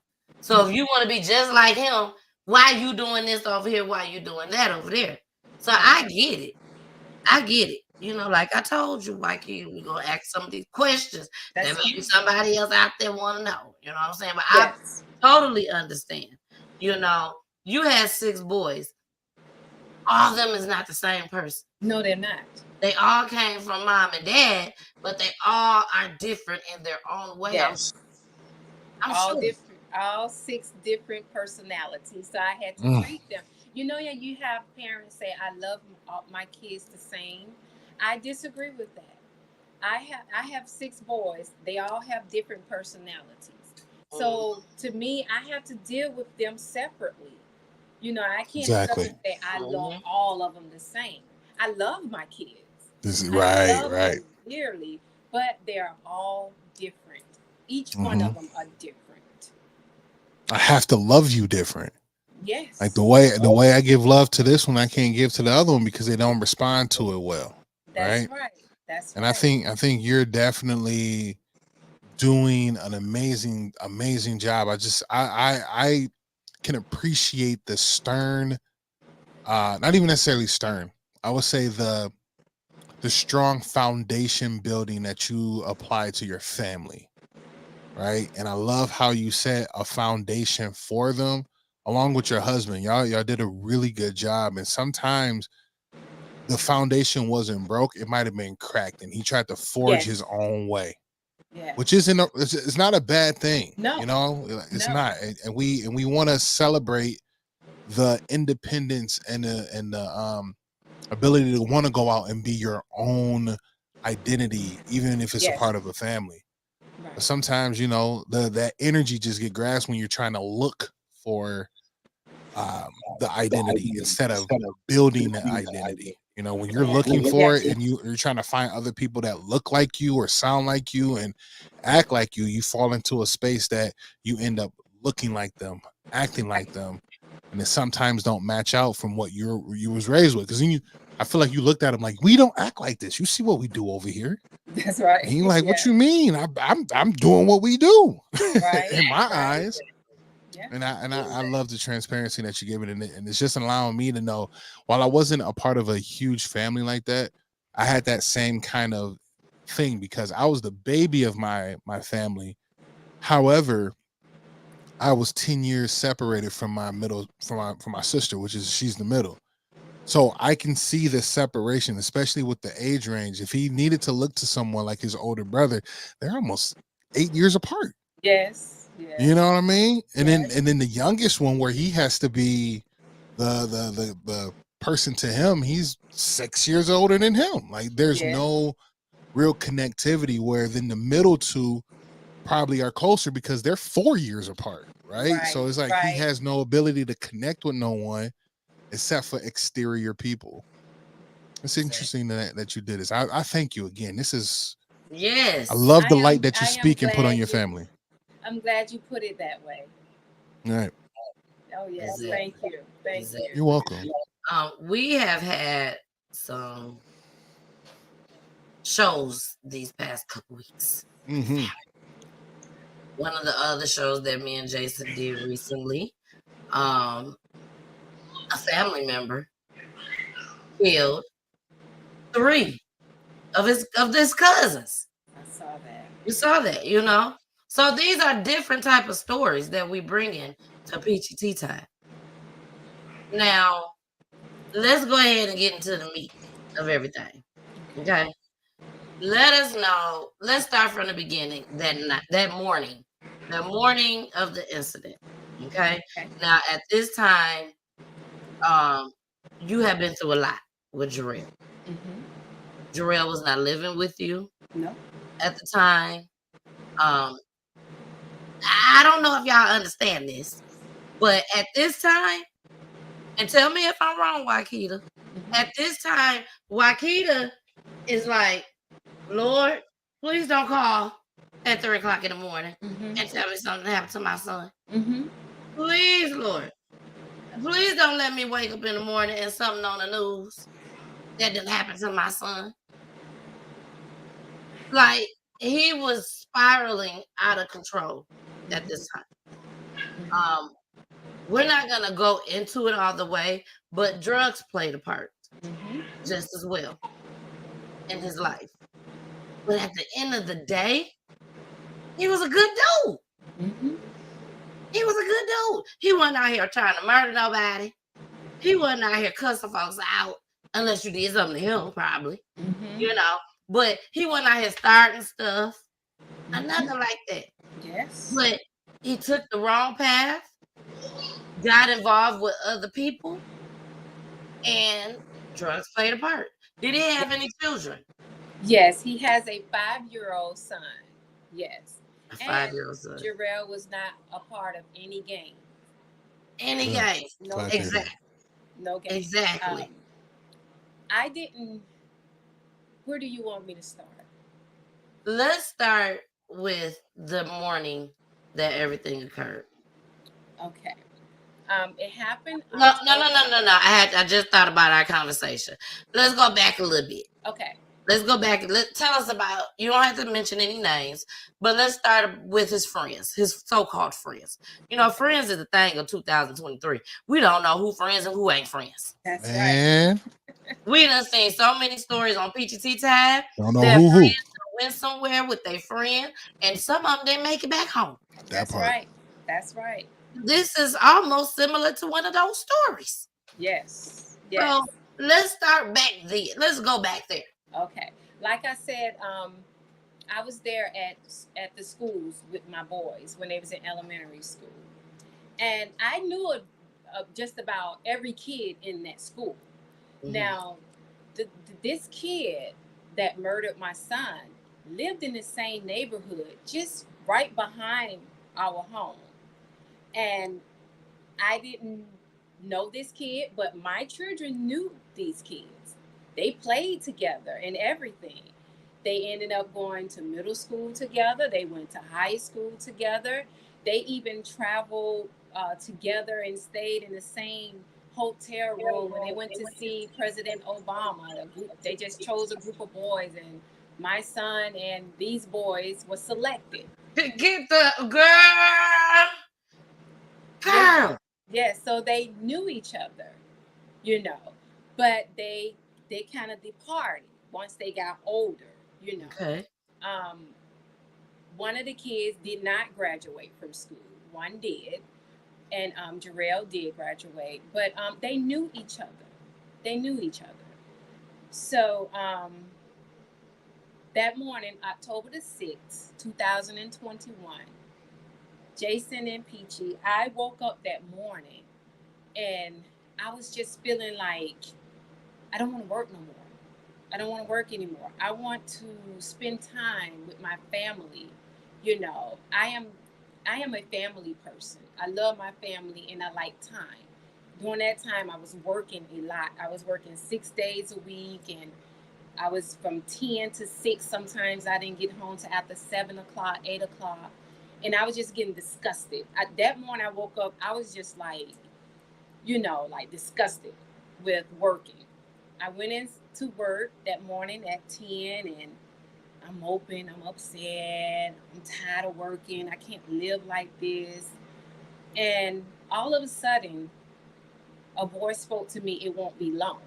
So if you want to be just like him, why you doing this over here? Why you doing that over there? So I get it. Like I told you, WYKETIA, we're going to ask some of these questions that maybe somebody else out there want to know. You know what I'm saying? But I totally understand. You had 6 boys. All of them is not the same person. No, they're not. They all came from mom and dad, but they all are different in their own way. Yes. I'm all sure. different, all 6 different personalities. So I had to treat them. You have parents say, I love my kids the same. I disagree with that. I have 6 boys. They all have different personalities. So to me, I have to deal with them separately. I can't say I love all of them the same. I love my kids. Right. Dearly, but they're all different. Each one of them are different. I have to love you different. Yes. Like the way I give love to this one, I can't give to the other one because they don't respond to it well. That's Right. right. That's And right. I think you're definitely doing an amazing job. I can appreciate the stern, not even necessarily stern. I would say the strong foundation building that you apply to your family, right? And I love how you set a foundation for them along with your husband. Y'all did a really good job. And sometimes the foundation wasn't broke, it might have been cracked, and he tried to forge his Yes. own way, Yes. which isn't it's not a bad thing. No. You know, it's No. not. And we want to celebrate the independence and the ability to want to go out and be your own identity, even if it's a Yes. part of a family. But Right. sometimes, you know, that energy just get grasped when you're trying to look for the identity instead of building the identity. You know, when you're looking for it and you're trying to find other people that look like you or sound like you and act like you fall into a space that you end up looking like them, acting like them, and it sometimes don't match out from what you was raised with. Because I feel like you looked at them like, we don't act like this. You see what we do over here. That's right. And you're like, what you mean? I'm doing what we do Right. in my Right. eyes. Yeah. And I love the transparency that you give it, and it's just allowing me to know, while I wasn't a part of a huge family like that, I had that same kind of thing because I was the baby of my family. However, I was 10 years separated from my sister, which is she's the middle. So I can see the separation, especially with the age range. If he needed to look to someone like his older brother, they're almost 8 years apart. Yes. Yes. You know what I mean? And Yes. then the youngest one, where he has to be the person to him, he's 6 years older than him. Like there's Yes. no real connectivity. Where then the middle two probably are closer because they're 4 years apart, right? Right. So it's like he Right. has no ability to connect with no one except for exterior people. It's interesting that you did this. I thank you again. This is Yes. I love the I light am- that you I am speak and put on glad your you- family. I'm glad you put it that way. All right. Oh yes. Exactly. Thank you. Thank Exactly. you. You're welcome. We have had some shows these past couple weeks. Mm-hmm. One of the other shows that me and Jason did recently, a family member killed 3 of his cousins. I saw that. You saw that, you know. So these are different type of stories that we bring in to Peachy Tea Time. Now, let's go ahead and get into the meat of everything. Okay. Let us know. Let's start from the beginning. That morning of the incident. Okay. Okay. Now, at this time, you have been through a lot with Jarell. Mm-hmm. Jarell was not living with you No. at the time. I don't know if y'all understand this, but at this time, and tell me if I'm wrong, WYKETIA. At this time, WYKETIA is like, Lord, please don't call at 3 o'clock in the morning Mm-hmm. and tell me something happened to my son. Mm-hmm. Please, Lord. Please don't let me wake up in the morning and something on the news that didn't happen to my son. Like, he was spiraling out of control at this time. We're not going to go into it all the way, but drugs played a part just as well in his life. But at the end of the day, he was a good dude. Mm-hmm. He was a good dude. He wasn't out here trying to murder nobody. He wasn't out here cussing folks out unless you did something to him, probably. Mm-hmm. You know, but he wasn't out here starting stuff or nothing like that. Yes. But he took the wrong path, got involved with other people, and drugs played a part. Did he have any children? Yes, he has a 5-year-old son. Yes. A 5-year-old son. Jarell was not a part of any game. Any game. No Glad game. to hear Exactly. No game. Exactly. I didn't. Where do you want me to start? Let's start with the morning that everything occurred. Okay. It happened. No. I just thought about our conversation. Let's go back a little bit. Okay. Let's go back. Tell us about. You don't have to mention any names, but let's start with his friends, his so-called friends. You know, friends is the thing of 2023. We don't know who friends and who ain't friends. That's Man, We done seen so many stories on PGT Time don't know that who. friends went somewhere with their friend, and some of them didn't make it back home. That That's part. right. That's right. This is almost similar to one of those stories. Yes. So Yes. let's start back there. Let's go back there. Okay. Like I said, I was there at the schools with my boys when they was in elementary school, and I knew of just about every kid in that school. Mhm. Now, this kid that murdered my son lived in the same neighborhood, just right behind our home, and I didn't know this kid, but my children knew these kids. They played together and everything. They ended up going to middle school together. They went to high school together. They even traveled together and stayed in the same hotel room when they went to see President Obama. They just chose a group of boys, and my son and these boys were selected. Get the girl. Girl. Yeah, so they knew each other, you know, but they kind of departed once they got older, you know. Okay. One of the kids did not graduate from school. One did, and Jarell did graduate, but they knew each other. They knew each other. So that morning, October the 6th, 2021, Jason and Peachy, I woke up that morning and I was just feeling like I don't want to work no more. I don't want to work anymore. I want to spend time with my family. You know, I am a family person. I love my family and I like time. During that time, I was working a lot. I was working 6 days a week, and I was from 10 to 6. Sometimes I didn't get home till after 7 o'clock, 8 o'clock. And I was just getting disgusted. That morning I woke up, I was just like, you know, like disgusted with working. I went into work that morning at 10, and I'm open, I'm upset, I'm tired of working, I can't live like this. And all of a sudden, a voice spoke to me, it won't be long.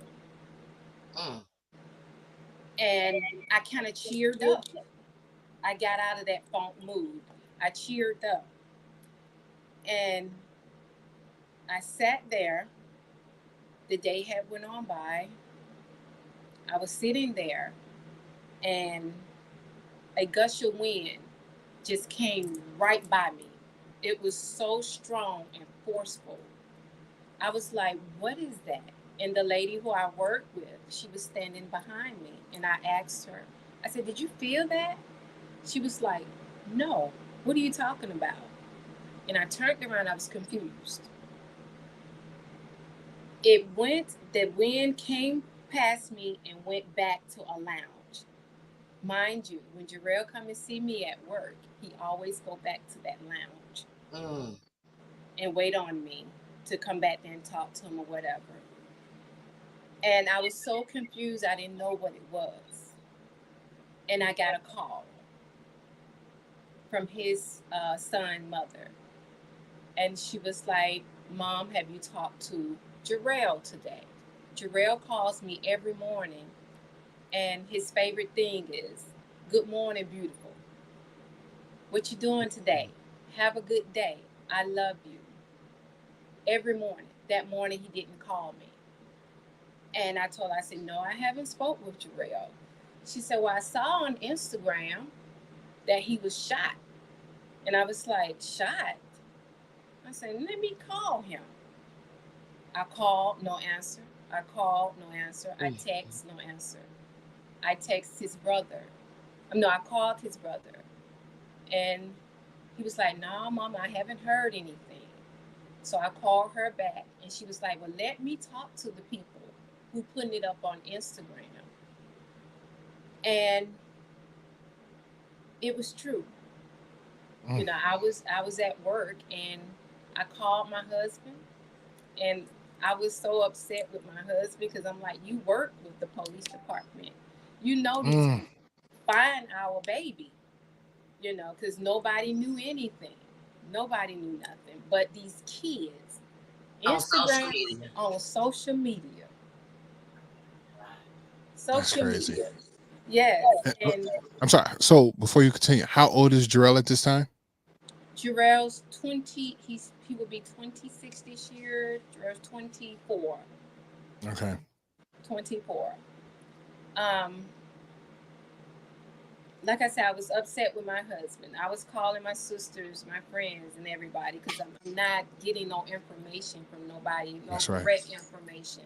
And I kind of cheered up. I got out of that funk mood. I cheered up. And I sat there. The day had went on by. I was sitting there, and a gush of wind just came right by me. It was so strong and forceful. I was like, what is that? And the lady who I worked with, she was standing behind me. And I asked her, I said, did you feel that? She was like, no, what are you talking about? And I turned around, I was confused. The wind came past me and went back to a lounge. Mind you, when Jarell come and see me at work, he always go back to that lounge and wait on me to come back there and talk to him or whatever. And I was so confused, I didn't know what it was. And I got a call from his son's mother. And she was like, Mom, have you talked to Jarell today? Jarell calls me every morning, and his favorite thing is, good morning, beautiful. What you doing today? Have a good day. I love you. Every morning. That morning, he didn't call me. And I told her, I said, no, I haven't spoke with Jarell. She said, well, I saw on Instagram that he was shot. And I was like, shot? I said, let me call him. I called, no answer. I called, no answer. I text, no answer. I text his brother. No, I called his brother. And he was like, no, Mama, I haven't heard anything. So I called her back, and she was like, well, let me talk to the people who putting it up on Instagram. And it was true. You know, I was at work, and I called my husband. And I was so upset with my husband because I'm like, you work with the police department. You know these people find our baby, you know, because nobody knew anything. Nobody knew nothing. But these kids, On social Instagram, media. on social media. That's Social crazy. media. Yes. And I'm sorry. So before you continue, how old is Jarell at this time? Jarell's 20, he will be 26 this year. Jarell's 24. Okay. 24. Like I said, I was upset with my husband. I was calling my sisters, my friends, and everybody because I'm not getting no information from nobody, no correct information.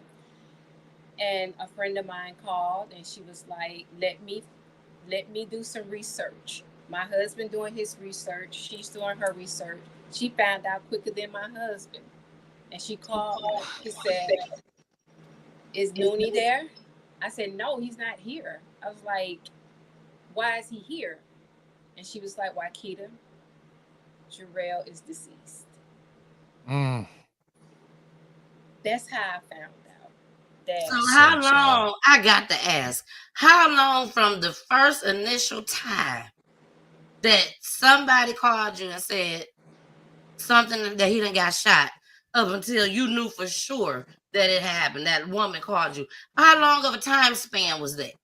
And a friend of mine called, and she was like, "Let me do some research." My husband doing his research. She's doing her research. She found out quicker than my husband, and she called me. She said, "Is Noonie there?" I said, "No, he's not here." I was like, "Why is he here?" And she was like, "WYKETIA, Jarell is deceased." That's how I found out. So how long, I got to ask, how long from the first initial time that somebody called you and said something that he done got shot up until you knew for sure that it happened, that woman called you? How long of a time span was that?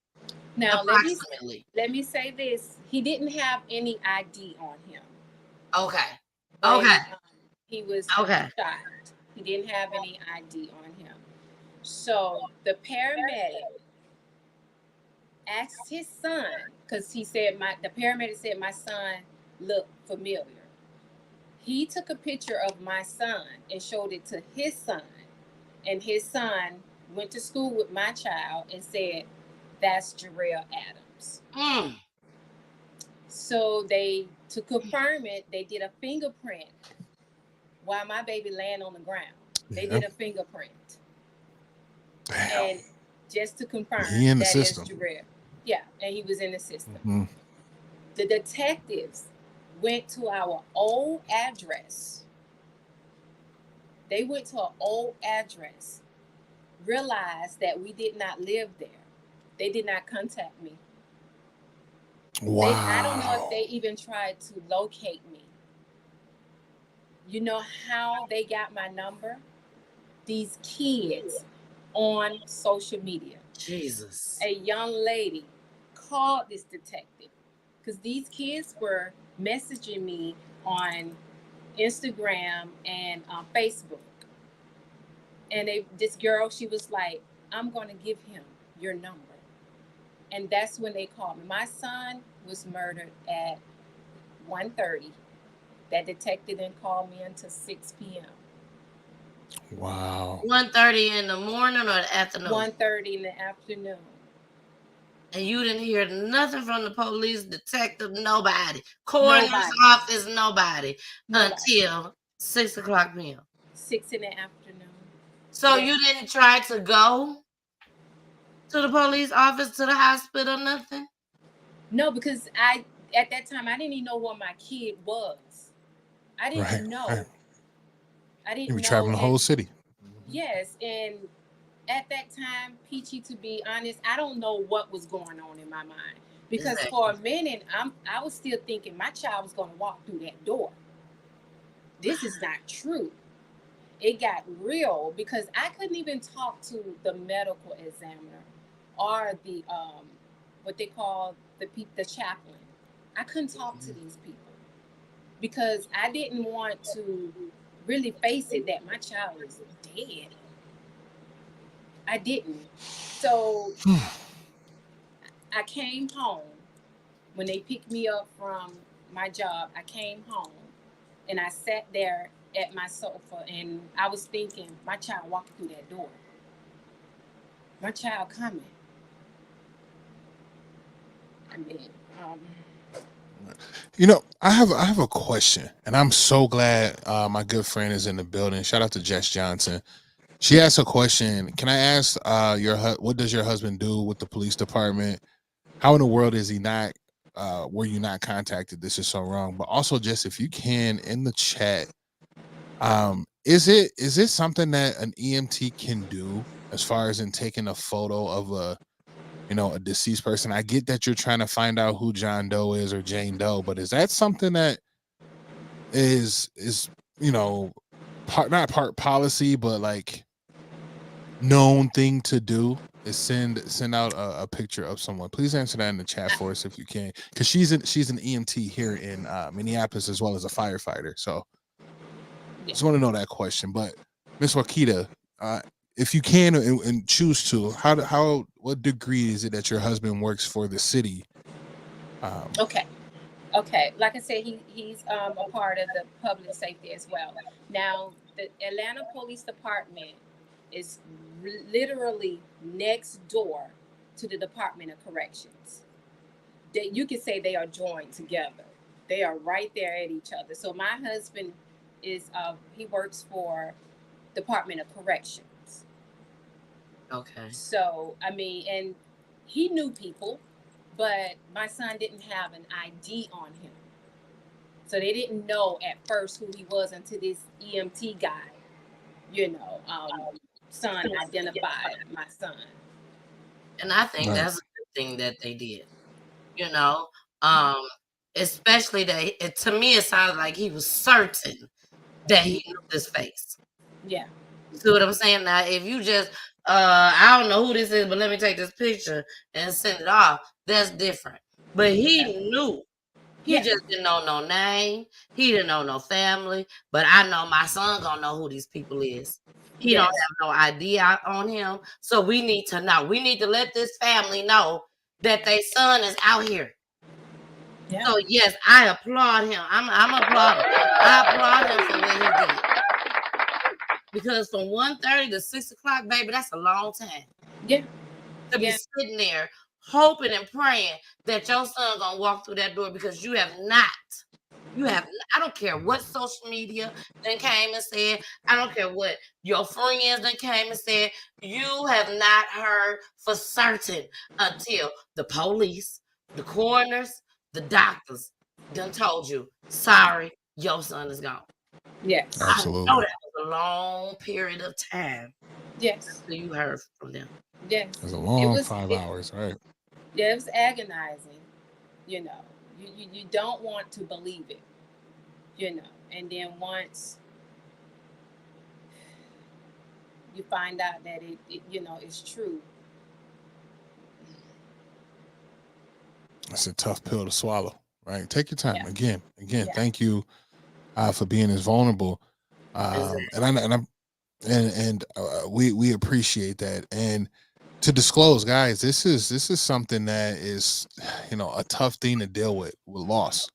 Now, approximately. Let me say this. He didn't have any ID on him. Okay. When, he was shot. He didn't have any ID on him. So the paramedic asked his son, because he said the paramedic said my son looked familiar. He took a picture of my son and showed it to his son, and his son went to school with my child and said, "That's Jarell Adams." So to confirm it, they did a fingerprint while my baby laying on the ground. They did a fingerprint. Damn. And just to confirm that is Jarell. Yeah, and he was in the system. The detectives went to our old address. They went to an old address, realized that we did not live there. They did not contact me. Wow. I don't know if they even tried to locate me. You know how they got my number? These kids on social media. Jesus. A young lady called this detective because these kids were messaging me on Instagram and Facebook. And this girl, she was like, "I'm going to give him your number." And that's when they called me. My son was murdered at 1:30. That detective didn't call me until 6 p.m. Wow. 1:30 in the morning or the afternoon? 1:30 in the afternoon. And you didn't hear nothing from the police, detective, nobody. Coroner's office, nobody. Until 6 o'clock p.m. 6 in the afternoon. So you didn't try to go to the police office, to the hospital, nothing? No, because at that time, I didn't even know where my kid was. I didn't know. Right. I didn't You were know. traveling the whole city. Yes, and at that time, Peachy, to be honest, I don't know what was going on in my mind. Because for a minute, I was still thinking my child was going to walk through that door. This is not true. It got real because I couldn't even talk to the medical examiner or the what they call the chaplain. I couldn't talk to these people because I didn't want to really face it that my child is dead. I didn't. So I came home. When they picked me up from my job, I came home and I sat there at my sofa and I was thinking, my child walking through that door. My child coming. I mean, you know, I have a question, and I'm so glad my good friend is in the building. Shout out to Jess Johnson. She asked a question. Can I ask what does your husband do with the police department? How in the world is he not were you not contacted? This is so wrong. But also, just if you can, in the chat, is it something that an EMT can do as far as in taking a photo of a deceased person? I get that you're trying to find out who John Doe is or Jane Doe, but is that something that is not part policy, but like known thing to do? Is send out a picture of someone? Please answer that in the chat for us if you can, because she's an EMT here in Minneapolis as well as a firefighter. So just want to know that question. But Miss WYKETIA, if you can and choose to, what degree is it that your husband works for the city? Okay. Like I said, he's a part of the public safety as well. Now, the Atlanta Police Department is literally next door to the Department of Corrections. You can say they are joined together. They are right there at each other. So my husband is he works for Department of Corrections. Okay. So I mean, and he knew people, but my son didn't have an ID on him, so they didn't know at first who he was until this EMT guy, son identified my son. And I think that's a good thing that they did. Especially that to me it sounded like he was certain that he knew this face. Yeah. You see what I'm saying? Now, if you just I don't know who this is, but let me take this picture and send it off, that's different. But he knew. He just didn't know no name. He didn't know no family. But I know my son gonna know who these people is. He don't have no idea on him. So we need to know. We need to let this family know that their son is out here. Yeah. So yes, I applaud him. I'm applauding. I applaud him for what he did. Because from 1:30 to 6 o'clock, baby, that's a long time. Yeah. To be sitting there hoping and praying that your son gonna walk through that door, because you have not. I don't care what social media then came and said. I don't care what your friends then came and said. You have not heard for certain until the police, the coroners, the doctors done told you, sorry, your son is gone. Yes. Absolutely. I know that was a long period of time. Yes. So you heard from them. Yes. It was a long 5 hours, right? Yeah, it was agonizing. You don't want to believe it. And then once you find out that it it's true. It's a tough pill to swallow, right? Take your time. Yeah. Again, thank you for being as vulnerable. We appreciate that. And to disclose, guys, this is something that is, a tough thing to deal with loss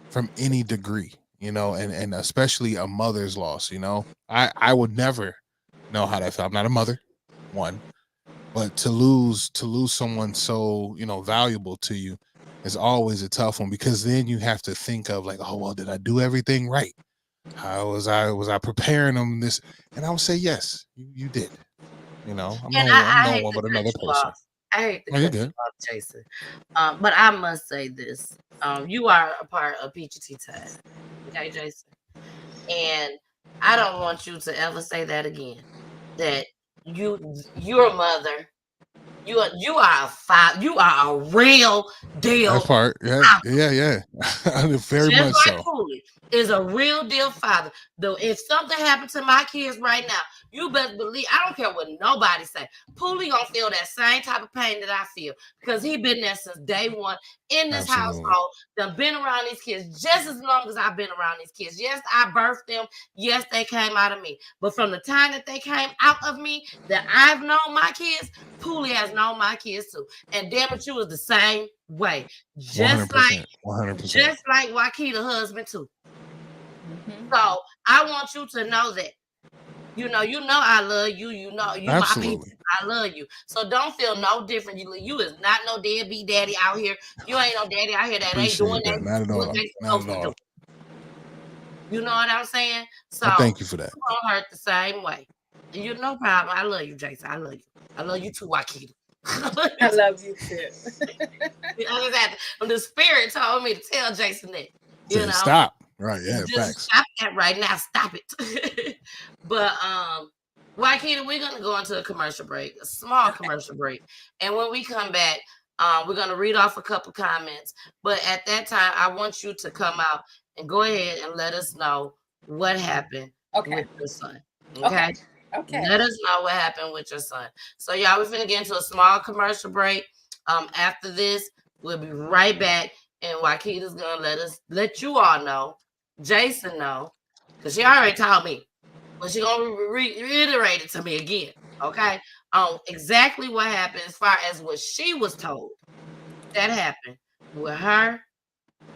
from any degree, and especially a mother's loss. I would never know how that felt. I'm not a mother, one, but to lose someone so valuable to you is always a tough one, because then you have to think of like, oh well, did I do everything right? How was I preparing them this? And I would say yes, you did. I'm no one but another person. I hate to cut you off, Jason. But I must say this. You are a part of PEACHY time. Okay, Jason? And I don't want you to ever say that again. That you're a mother. You are a father. You are a real deal. That part, yeah. Very just much like so. Pooley is a real deal father. Though if something happened to my kids right now, you best believe, I don't care what nobody say, Pooley gonna feel that same type of pain that I feel, because he been there since day one in this household. Done been around these kids just as long as I've been around these kids. Yes, I birthed them. Yes, they came out of me. But from the time that they came out of me, that I've known my kids, Pooley has known my kids too. And damn it, you was the same way. Just 100%. Just like WYKETIA husband too. Mm-hmm. So I want you to know that. I love you. You Absolutely. My people. I love you. So don't feel no different. You is not no deadbeat daddy out here. You ain't no daddy out here that ain't doing that. Not at all. Not at all. You know what I'm saying? So thank you for that. You don't hurt the same way. No problem. I love you, Jason. I love you. I love you too, WYKETIA. I love you too. The spirit told me to tell Jason that. Stop. Right. Yeah. Just Facts. stop that right now. Stop it. But Wakita, we're gonna go into a commercial break, a small commercial break. And when we come back, we're gonna read off a couple comments. But at that time, I want you to come out and go ahead and let us know what happened with your son. Okay? Okay. Let us know what happened with your son. So y'all, we're finna get into a small commercial break. After this, we'll be right back. And Wakita's gonna let you all know, Jason know, because she already told me, but she gonna reiterate it to me again, okay? Exactly what happened as far as what she was told that happened with her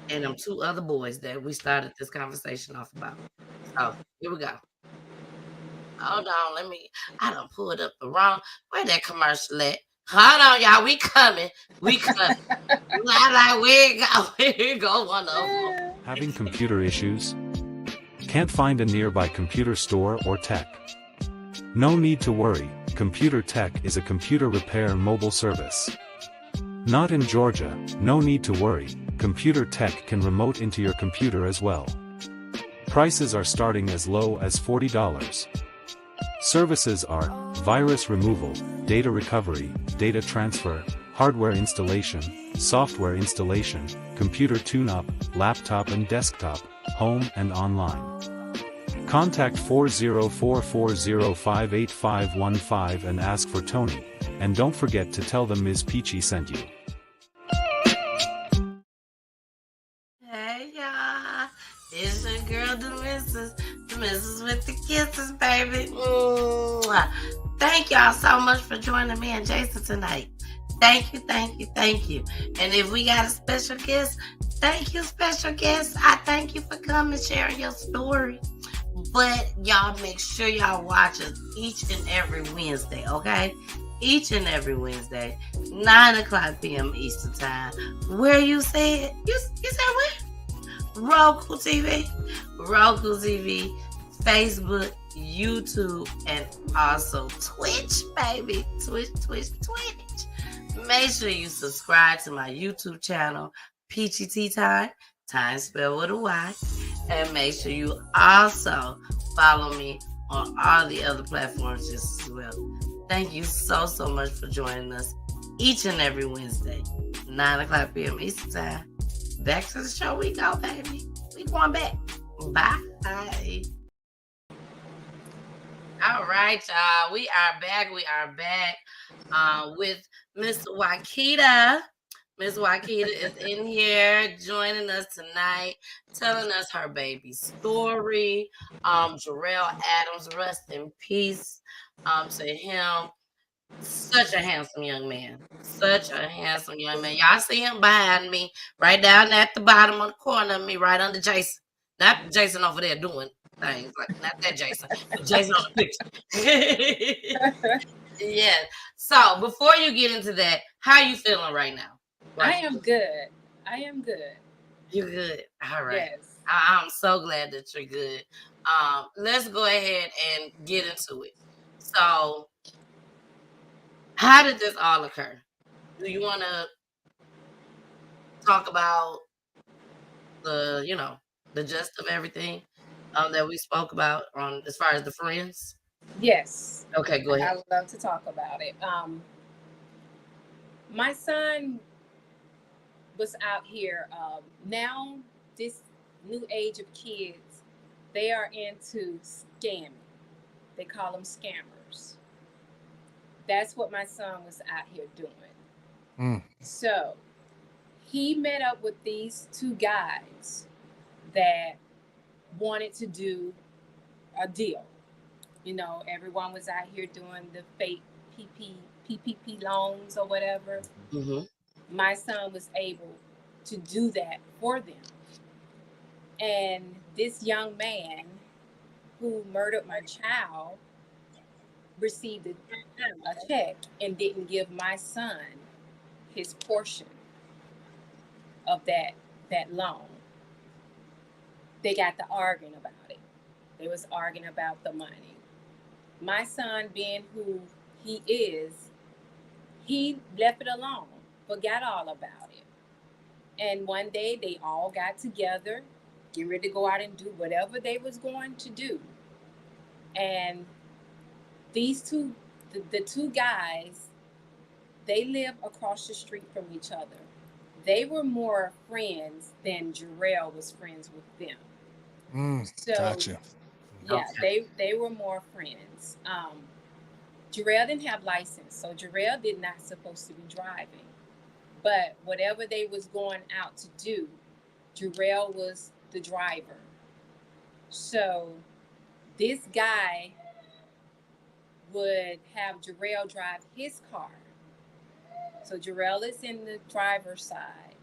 and them two other boys that we started this conversation off about. So here we go. Hold on, I done pulled up the wrong, where that commercial at? Hold on, y'all, we coming. Like, we go one of them. Having computer issues? Can't find a nearby computer store or tech? No need to worry, Computer Tech is a computer repair mobile service. Not in Georgia, no need to worry, Computer Tech can remote into your computer as well. Prices are starting as low as $40. Services are virus removal, data recovery, data transfer, hardware installation, software installation, computer tune-up, laptop and desktop, home and online. Contact 40440585515 and ask for Tony, and don't forget to tell them Ms. Peachy sent you. Hey y'all, it's your girl, the missus with the kisses, baby. Mwah. Thank y'all so much for joining me and Jason tonight. Thank you. And if we got a special guest, thank you, special guest. I thank you for coming, sharing your story. But y'all make sure y'all watch us each and every Wednesday, okay? Each and every Wednesday, 9:00 p.m. Eastern Time. Where you said? You said where? Roku TV, Facebook, YouTube, and also Twitch, baby. Twitch. Make sure you subscribe to my YouTube channel, Peachy Tea Time spelled with a Y. And make sure you also follow me on all the other platforms just as well. Thank you so much for joining us each and every Wednesday, 9:00 p.m. Eastern Time. Back to the show we go, baby. We going back. Bye. All right, y'all. We are back with Miss Waketa. Miss Waketa is in here joining us tonight, telling us her baby story. Jarell Adams, rest in peace to him. Such a handsome young man. Y'all see him behind me, right down at the bottom of the corner of me, right under Jason. Not Jason over there doing things, like not that Jason, but Jason on the picture. Yeah. So before you get into that, how you feeling right now? I am good. You're good. All right. Yes. I'm so glad that you're good. Let's go ahead and get into it. So, how did this all occur? Do you want to talk about the gist of everything that we spoke about on as far as the friends? Yes. Okay, go ahead. I would love to talk about it. My son was out here. Now, this new age of kids, they are into scamming. They call them scammers. That's what my son was out here doing. So he met up with these two guys that wanted to do a deal. Everyone was out here doing the fake PPP loans or whatever. Mm-hmm. My son was able to do that for them. And this young man who murdered my child received a check and didn't give my son his portion of that loan. They got to arguing about it. They was arguing about the money. My son, being who he is, he left it alone, forgot all about it. And one day they all got together getting ready to go out and do whatever they was going to do. And these two, the two guys, they live across the street from each other. They were more friends than Jarell was friends with them. So, Gotcha. yeah, they were more friends. Jarell didn't have license, so Jarell did not supposed to be driving. But whatever they was going out to do, Jarell was the driver. So this guy would have Jarell drive his car. So Jarell is in the driver's side.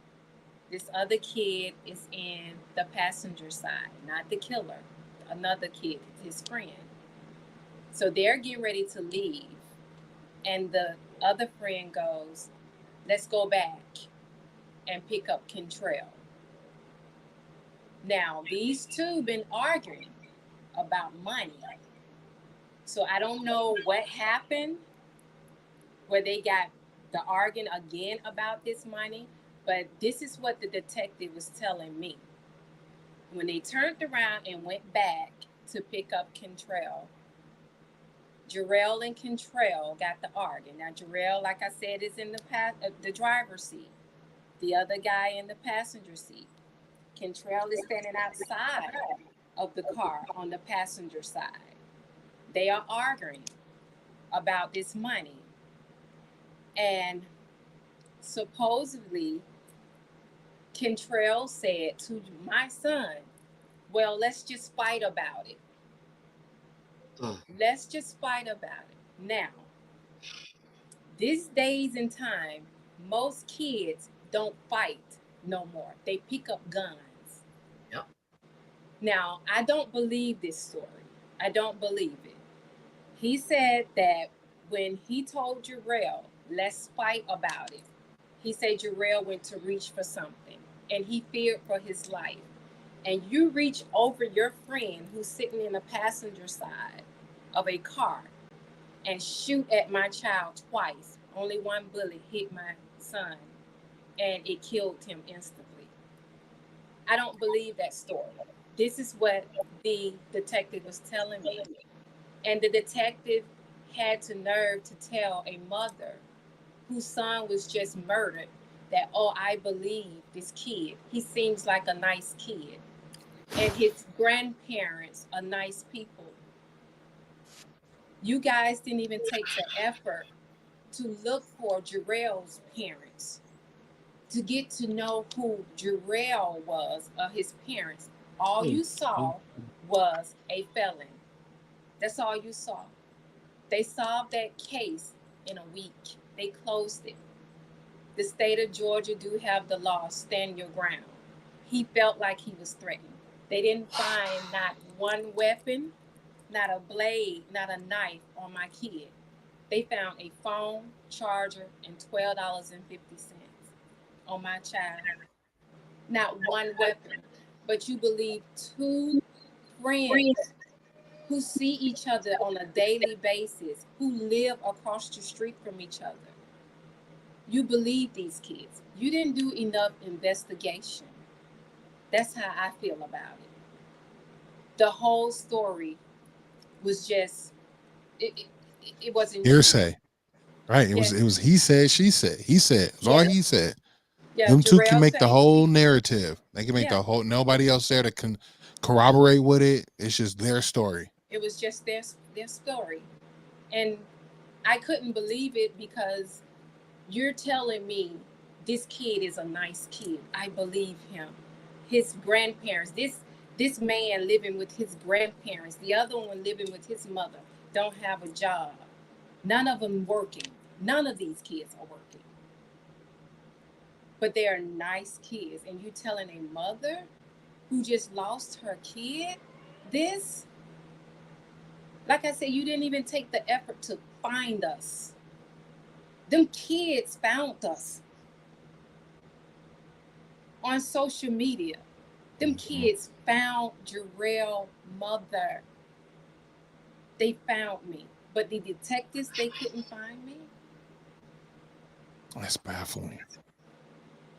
This other kid is in the passenger side, not the killer, another kid, his friend. So they're getting ready to leave. And the other friend goes, let's go back and pick up Kentrell. Now, these two been arguing about money. So I don't know what happened where they got the arguing again about this money, but this is what the detective was telling me. When they turned around and went back to pick up Kentrell, Jarell and Kentrell got the arguing. Now, Jarell, like I said, is in the driver's seat. The other guy in the passenger seat. Kentrell is standing outside of the car on the passenger side. They are arguing about this money. And supposedly, Kentrell said to my son, well, let's just fight about it. Let's just fight about it. Now, these days and time, most kids don't fight no more. They pick up guns. Yep. Now, I don't believe this story. I don't believe it. He said that when he told Jarell, let's fight about it, he said Jarell went to reach for something and he feared for his life. And you reach over your friend who's sitting in the passenger side of a car and shoot at my child twice. Only one bullet hit my son and it killed him instantly. I don't believe that story. This is what the detective was telling me. And the detective had the nerve to tell a mother whose son was just murdered that, oh, I believe this kid. He seems like a nice kid. And his grandparents are nice people. You guys didn't even take the effort to look for Jarell's parents, to get to know who Jarell was or his parents. All you saw was a felon. That's all you saw. They solved that case in a week. They closed it. The state of Georgia do have the law, stand your ground. He felt like he was threatened. They didn't find not one weapon, not a blade, not a knife on my kid. They found a phone, charger, and $12.50 on my child. Not one weapon. But you believe two friends who see each other on a daily basis, who live across the street from each other. You believe these kids. You didn't do enough investigation. That's how I feel about it. The whole story was just, it wasn't Hearsay. Right. It was he said, she said. He said. It was all he said. Yeah, Them two Jarell can make the said whole narrative. They can make the whole, nobody else there that can corroborate with it. It's just their story. It was just their story. And I couldn't believe it because you're telling me this kid is a nice kid. I believe him. His grandparents, this man living with his grandparents, the other one living with his mother, don't have a job. None of them working. None of these kids are working. But they are nice kids. And you telling a mother who just lost her kid this? Like I said, you didn't even take the effort to find us. Them kids found us on social media. Them kids found Jarell's mother. They found me. But the detectives, they couldn't find me. That's baffling.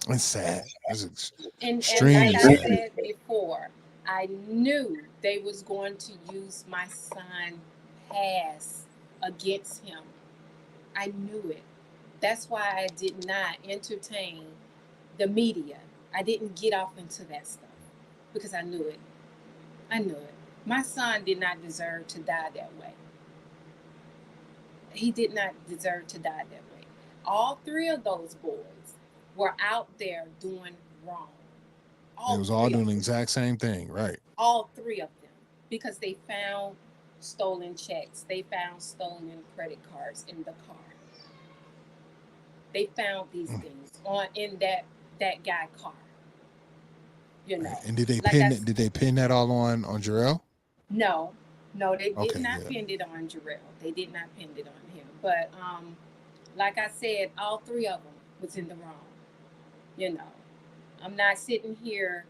It's sad. It's And extremely like I sad. said before, I knew they was going to use my son past against him. I knew it. That's why I did not entertain the media. I didn't get off into that stuff because I knew it. I knew it. My son did not deserve to die that way. He did not deserve to die that way. All three of those boys were out there doing wrong. It was all doing the exact same thing, right? All three of them, because they found stolen checks. They found stolen credit cards in the car. They found these things in that guy car. You know. And did they like Did they pin that all on Jarell? No, they did not pin it on Jarell. They did not pin it on him. But like I said, all three of them was in the wrong. You know, I'm not sitting here,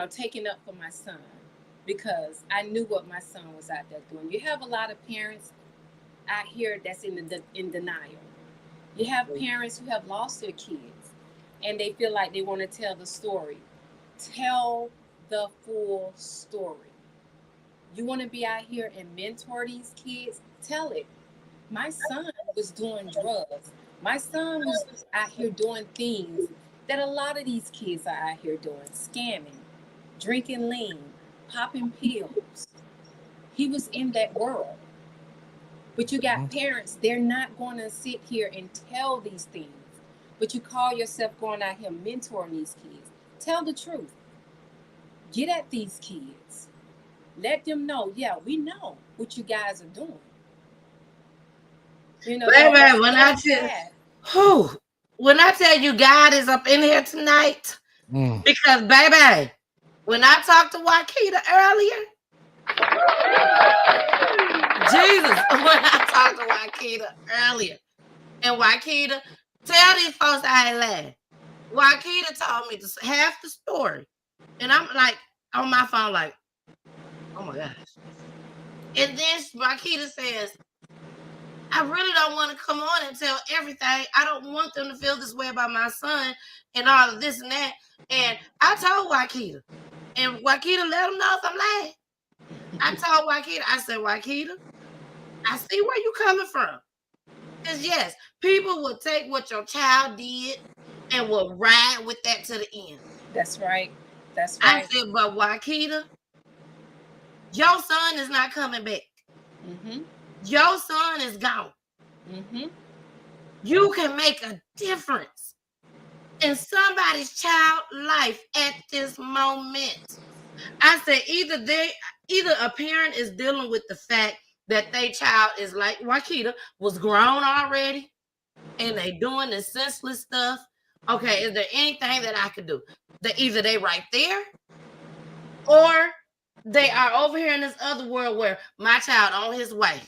taking up for my son because I knew what my son was out there doing. You have a lot of parents out here that's in denial. You have parents who have lost their kids and they feel like they want to tell the story. Tell the full story. You want to be out here and mentor these kids? Tell it. My son was doing drugs. My son was out here doing things that a lot of these kids are out here doing, scamming, drinking lean, popping pills. He was in that world. But you got parents, they're not going to sit here and tell these things. But you call yourself going out here mentoring these kids. Tell the truth. Get at these kids. Let them know, yeah, we know what you guys are doing. Baby, when I tell you God is up in here tonight, because baby, when I talked to WYKETIA earlier, Jesus, when I talked to WYKETIA earlier, and WYKETIA, tell these folks I ain't lying. WYKETIA told me half the story, and I'm like on my phone, like, oh my gosh. And then WYKETIA says, I really don't want to come on and tell everything. I don't want them to feel this way about my son and all of this and that. And I told WYKETIA, and WYKETIA let them know if I'm lying. I told WYKETIA, I said, WYKETIA, I see where you coming from. Because yes, people will take what your child did and will ride with that to the end. That's right. That's right. I said, but WYKETIA, your son is not coming back. Your son is gone. You can make a difference in somebody's child life at this moment. I said either a parent is dealing with the fact that their child is like WYKETIA was grown already and they doing this senseless stuff. Okay, is there anything that I could do? Either they right there or they are over here in this other world where my child on his way.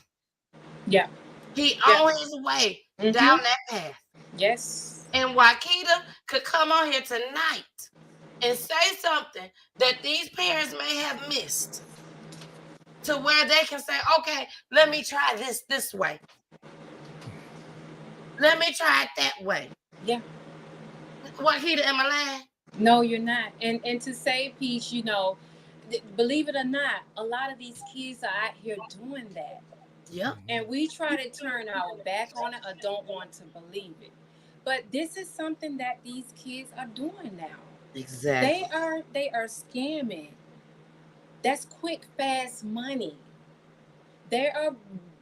Yeah. He on his way down that path. Yes. And WYKETIA could come on here tonight and say something that these parents may have missed to where they can say, okay, let me try this way. Let me try it that way. Yeah. WYKETIA, am I lying? No, you're not. And to say, Peach, believe it or not, a lot of these kids are out here doing that. Yep. And we try to turn our back on it or don't want to believe it. But this is something that these kids are doing now. Exactly. They are scamming. That's quick, fast money. They are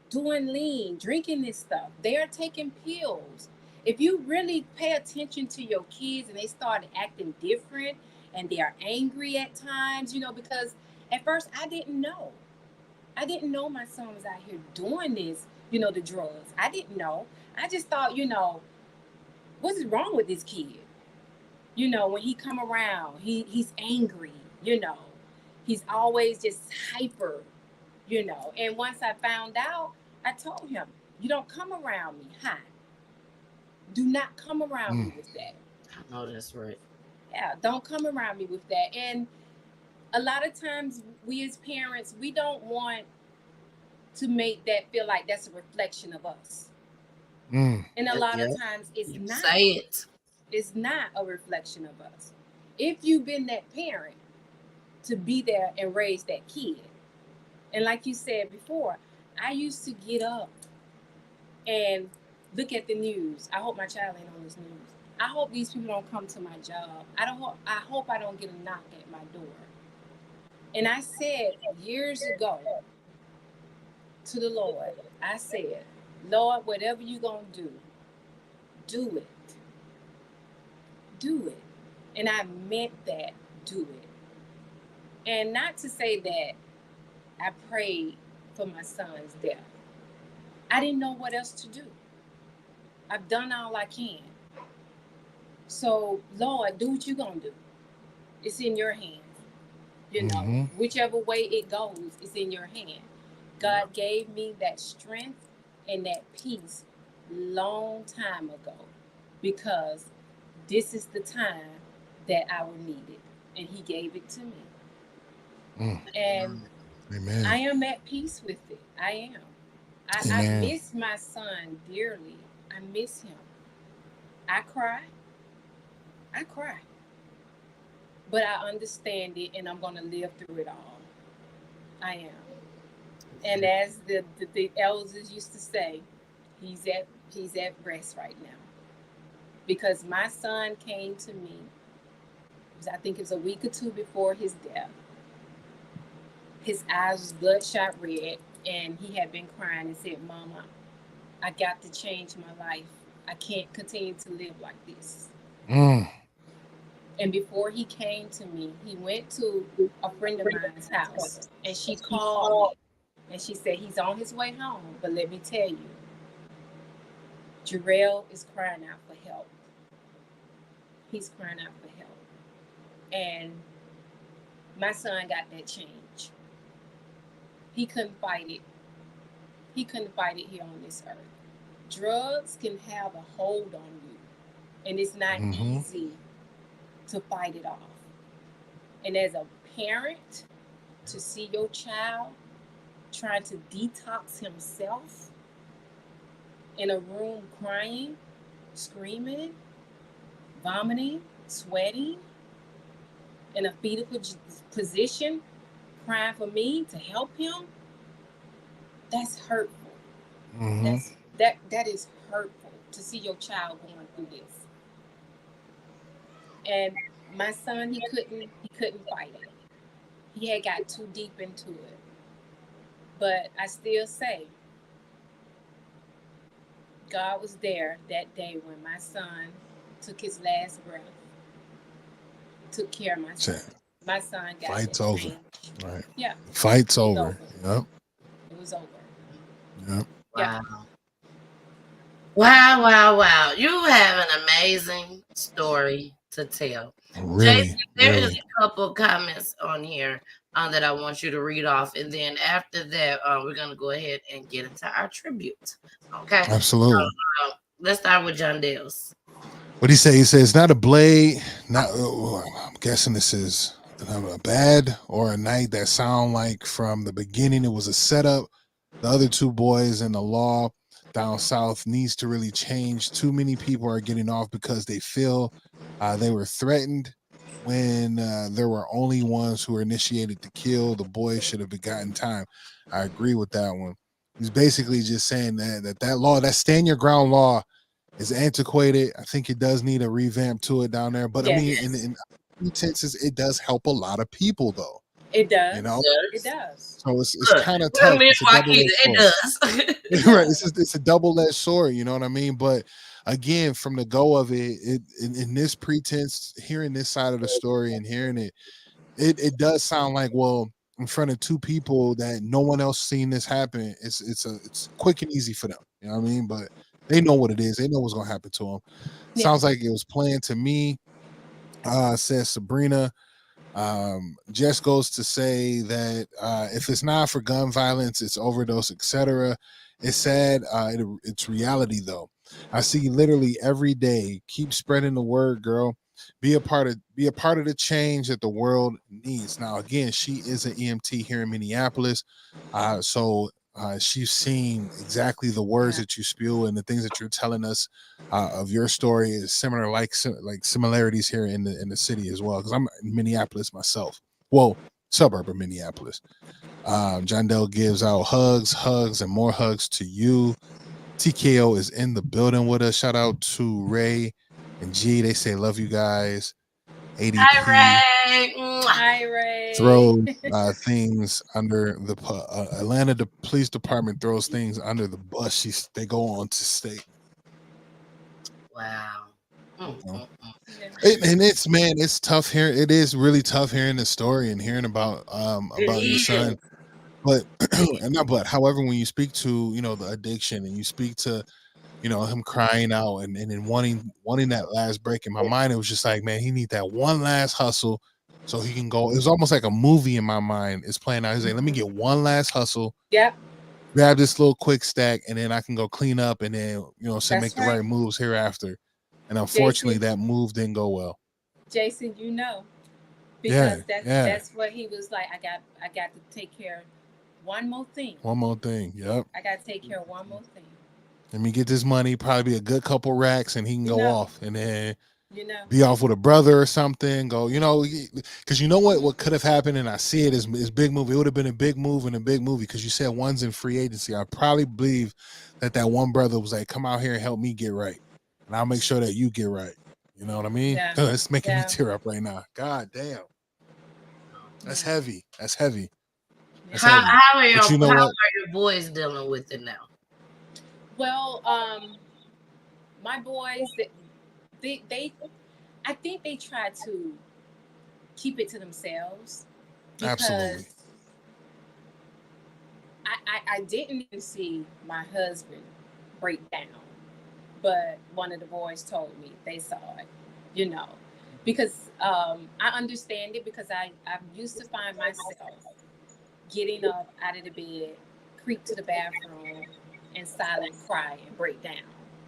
doing lean, drinking this stuff. They are taking pills. If you really pay attention to your kids and they start acting different and they are angry at times, because at first I didn't know. I didn't know my son was out here doing this, the drugs. I didn't know. I just thought, what's wrong with this kid? When he come around, he's angry, he's always just hyper, And once I found out, I told him, you don't come around me high. Do not come around me with that. I know that's right. Yeah, don't come around me with that. And a lot of times we as parents, we don't want to make that feel like that's a reflection of us. And a lot of times it's not. Say it. It's not a reflection of us. if you've been that parent to be there and raise that kid. And like you said before, I used to get up and look at the news. I hope my child ain't on this news. I hope these people don't come to my job. I hope I don't get a knock at my door. And I said years ago to the Lord, I said, Lord, whatever you're going to do it. Do it. And I meant that, do it. And not to say that I prayed for my son's death. I didn't know what else to do. I've done all I can. So, Lord, do what you're going to do. It's in your hands. You know, whichever way it goes, it's in your hand. God gave me that strength and that peace long time ago, because this is the time that I will need it. And he gave it to me. And Amen. I am at peace with it. I am. I miss my son dearly. I miss him. I cry. But I understand it, and I'm going to live through it all. I am. And as the elders used to say, he's at rest right now. Because my son came to me, I think it was a week or two before his death. His eyes was bloodshot red, and he had been crying and said, Mama, I got to change my life. I can't continue to live like this. And before he came to me, he went to a friend of mine's house, and she called me, and she said, he's on his way home, but let me tell you, Jarell is crying out for help. He's crying out for help. And my son got that change. He couldn't fight it. He couldn't fight it here on this earth. Drugs can have a hold on you, and it's not easy to fight it off. And as a parent, to see your child trying to detox himself in a room crying, screaming, vomiting, sweating, in a fetal position, crying for me to help him, that's hurtful. That is hurtful to see your child going through this. And my son, he couldn't fight it. He had got too deep into it. But I still say, God was there that day when my son took his last breath, took care of my son. My son got Fight's over. Right. Yeah. Fight's over. Yep. It was over. Yep. Wow. Wow. You have an amazing story to tell. Really? Jason, there is a couple comments on here that I want you to read off. And then after that, we're going to go ahead and get into our tribute. Okay? Absolutely. Let's start with John Dales. What do you say? He says, it's not a blade. I'm guessing this is a bad or a night that sound like from the beginning it was a setup. The other two boys in the law down south needs to really change. Too many people are getting off because they feel they were threatened when there were only ones who were initiated to kill. The boys should have gotten time. I agree with that one. He's basically just saying that law, that stand your ground law, is antiquated. I think it does need a revamp to it down there. But I mean, in senses, it does help a lot of people, though. It does. You know, it does. So it's kind of tough. It does. Right. It's a double-edged sword. You know what I mean? But again, from the go of it, in this pretense, hearing this side of the story and hearing it does sound like, well, in front of two people that no one else seen this happen, it's quick and easy for them. You know what I mean? But they know what it is. They know what's gonna happen to them. Yeah. Sounds like it was planned to me. Says Sabrina. Just goes to say that if it's not for gun violence, it's overdose, etc. It's sad. It's reality, though. I see literally every day. Keep spreading the word, girl. Be a part of the change that the world needs. Now, again, she is an EMT here in Minneapolis, so She's seen exactly the words that you spew and the things that you're telling us of your story is similar, like similarities here in the city as well. Because I'm in Minneapolis myself. Well, suburb of Minneapolis. John Dell gives out hugs, and more hugs to you. TKO is in the building with us. Shout out to Ray and G. They say love you guys. ADP. Hi, Ray. Hi, Ray. Throws things under the Atlanta Police Department throws things under the bus. They go on to state. Wow. And it's tough here. It is really tough hearing the story and hearing about your son. But however, when you speak to the addiction and you speak to him crying out and then wanting that last break, in my mind it was just like, man, he need that one last hustle so he can go. It was almost like a movie in my mind is playing out. He's like, let me get one last hustle. Yep. Grab this little quick stack and then I can go clean up and then make the right moves hereafter. And unfortunately, that move didn't go well. Jason, because that's what he was like. I got to take care of one more thing. One more thing. Yep. I got to take care of one more thing. Let me get this money, probably be a good couple racks, and he can go off and then be off with a brother or something. Go, because what could have happened, and I see it as big movie. It would have been a big move and a big movie because you said one's in free agency. I probably believe that one brother was like, come out here and help me get right. And I'll make sure that you get right. You know what I mean? Yeah. It's making me tear up right now. God damn. That's heavy. That's heavy. How are your boys dealing with it now? Well, my boys, I think they try to keep it to themselves. Absolutely. I didn't even see my husband break down, but one of the boys told me they saw it, because I understand it because I used to find myself getting up out of the bed, creep to the bathroom, and silent cry and break down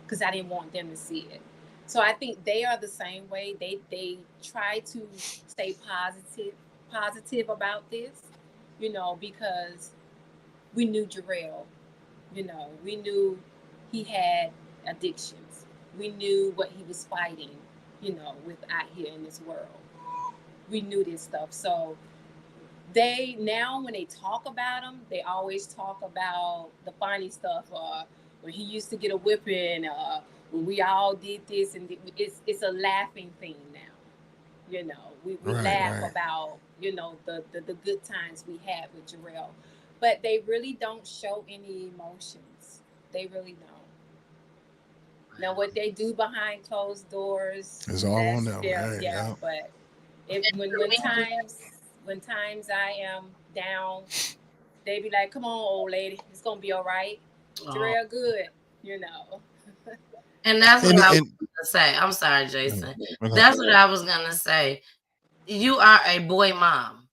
because I didn't want them to see it. So I think they are the same way. They try to stay positive about this, because we knew Jarell, we knew he had addictions. We knew what he was fighting, with out here in this world. We knew this stuff. So they now when they talk about him, they always talk about the funny stuff, when he used to get a whipping, when we all did this, and it's a laughing thing now. We laugh about the good times we had with Jarell, but they really don't show any emotions. They really don't. Now what they do behind closed doors is all on them. Yeah. But when times I am down, they be like, come on, old lady, it's gonna be all right. Jarell good, And that's what I was gonna say. I'm sorry, Jason. That's what I was gonna say. You are a boy mom.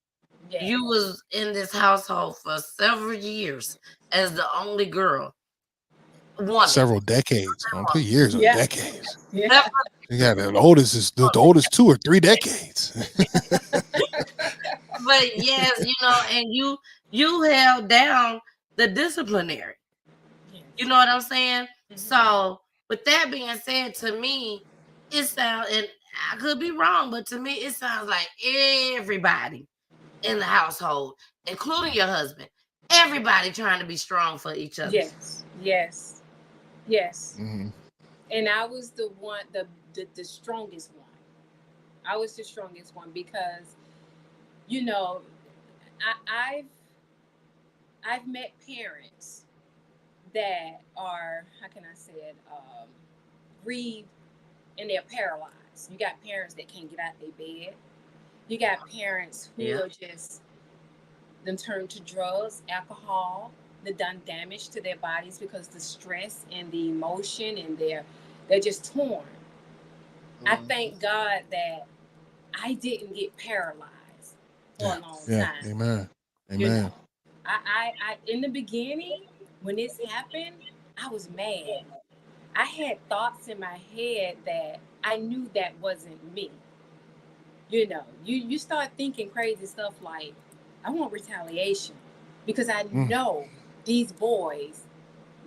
Yes. You was in this household for several years as the only girl. Several decades. Don't put years on decades. Yeah. Yeah, the oldest 2 or 3 decades. But yes, and you held down the disciplinary. You know what I'm saying? Mm-hmm. So with that being said, to me, it sounds, and I could be wrong, but to me, it sounds like everybody in the household, including your husband, everybody trying to be strong for each other. Yes. Mm-hmm. And I was the one, the strongest one. I was the strongest one because, I've met parents that are, how can I say it, grieved and they're paralyzed. You got parents that can't get out their bed. You got parents who are just, them turn to drugs, alcohol, that done damage to their bodies because the stress and the emotion, and they're just torn. Mm-hmm. I thank God that I didn't get paralyzed for a long time. Amen. I in the beginning, when this happened, I was mad. I had thoughts in my head that I knew that wasn't me. You start thinking crazy stuff like, I want retaliation because I know these boys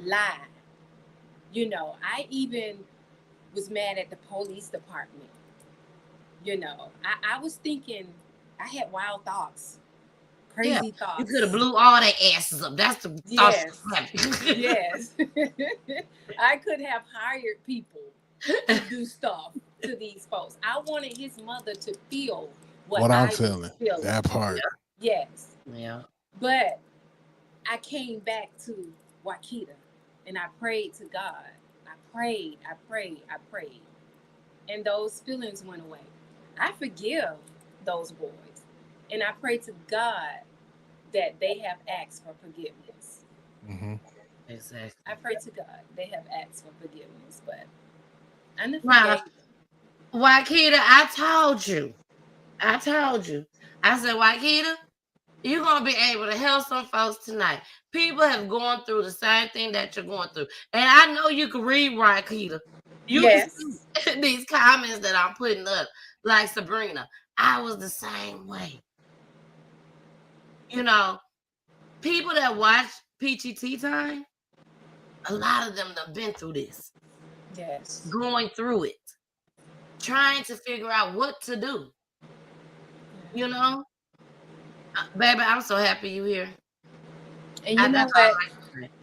lie. You know, I even was mad at the police department. You know, I was thinking, I had wild thoughts, Yeah, crazy you thoughts. could have blew all their asses up. That's the thought. Yes. Yes. I could have hired people to do stuff to these folks. I wanted his mother to feel what I'm I feeling. was feeling. That part. Yes. Yeah. But I came back to WYKETIA and I prayed to God. I prayed. And those feelings went away. I forgive those boys. And I pray to God that they have asked for forgiveness. Mm-hmm. Exactly. I pray to God they have asked for forgiveness, but I never Wow. forgave them. WYKETIA, I told you. I said, WYKETIA, you're going to be able to help some folks tonight. People have gone through the same thing that you're going through. And I know you can read, WYKETIA. You can see these comments that I'm putting up, like Sabrina. I was the same way. You know, people that watch Peachy Tea Time, a lot of them have been through this. Yes. Going through it. Trying to figure out what to do. You know? Baby, I'm so happy you here. And you know what?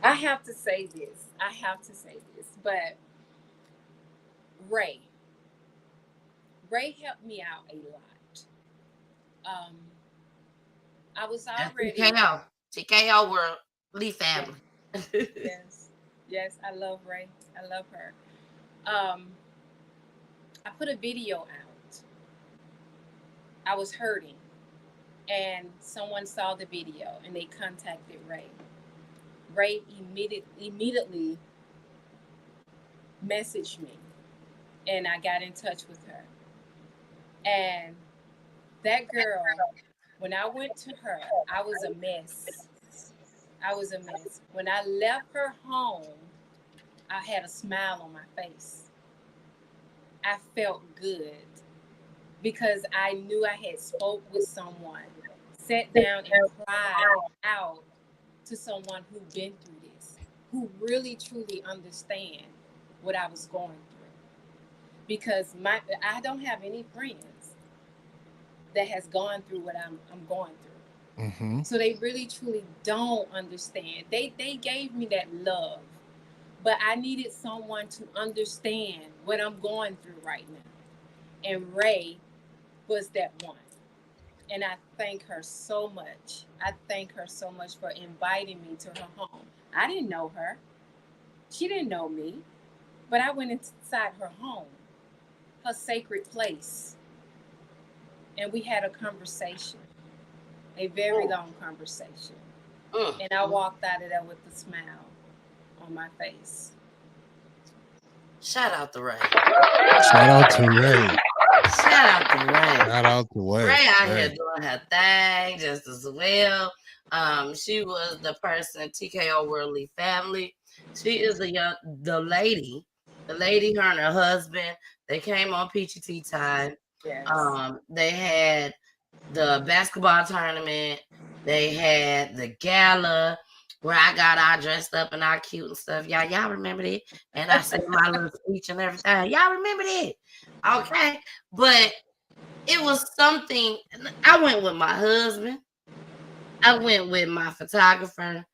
I have to say this. But Ray helped me out a lot. I was already TKO Worldly Family. Yes, I love Ray. I love her. I put a video out. I was hurting, and someone saw the video, and they contacted Ray. Ray immediately messaged me, and I got in touch with her. And that girl, when I went to her, I was a mess. When I left her home, I had a smile on my face. I felt good because I knew I had spoke with someone, sat down and cried out to someone who'd been through this, who really truly understand what I was going through. Because I don't have any friends that has gone through what I'm going through. Mm-hmm. So they really truly don't understand. They gave me that love, but I needed someone to understand what I'm going through right now. And Ray was that one. And I thank her so much. I thank her so much for inviting me to her home. I didn't know her. She didn't know me. But I went inside her home, her sacred place. And we had a conversation, a very long conversation. And I walked out of there with a smile on my face. Shout out to Ray. Shout out to Ray. Ray out here doing her thing just as well. She was the person, TKO Worldly Family. She is the lady, her and her husband. They came on Peachy Tea Time. Yes. They had the basketball tournament. They had the gala where I got all dressed up and all cute and stuff. Y'all remember that? And I said my little speech and everything. Y'all remember that? Okay. But it was something. I went with my husband. I went with my photographer.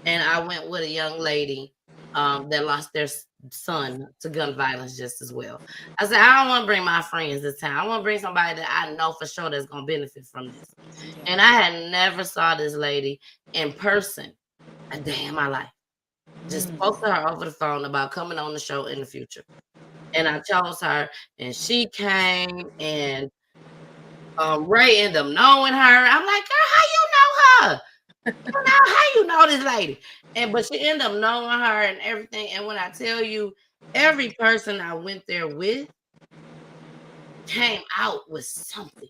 And I went with a young lady that lost their son to gun violence just as well. I said, I don't want to bring my friends this time. I want to bring somebody that I know for sure that's going to benefit from this. And I had never saw this lady in person a day in my life. Just spoke to her over the phone about coming on the show in the future. And I chose her, and she came, and Ray ended up knowing her. I'm like, girl, how you know her? How you know this lady? But she ended up knowing her and everything. And when I tell you, every person I went there with came out with something.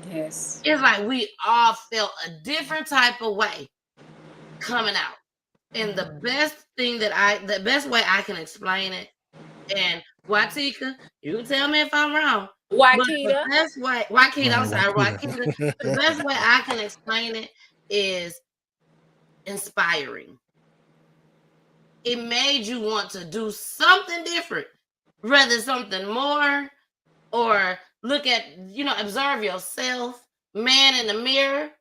Yes. It's like we all felt a different type of way coming out. And the best way I can explain it, and WYKETIA, you can tell me if I'm wrong. WYKETIA. The best way, WYKETIA, I'm sorry, WYKETIA. The best way I can explain it is inspiring. It made you want to do something different, rather something more, or look at, observe yourself, man in the mirror,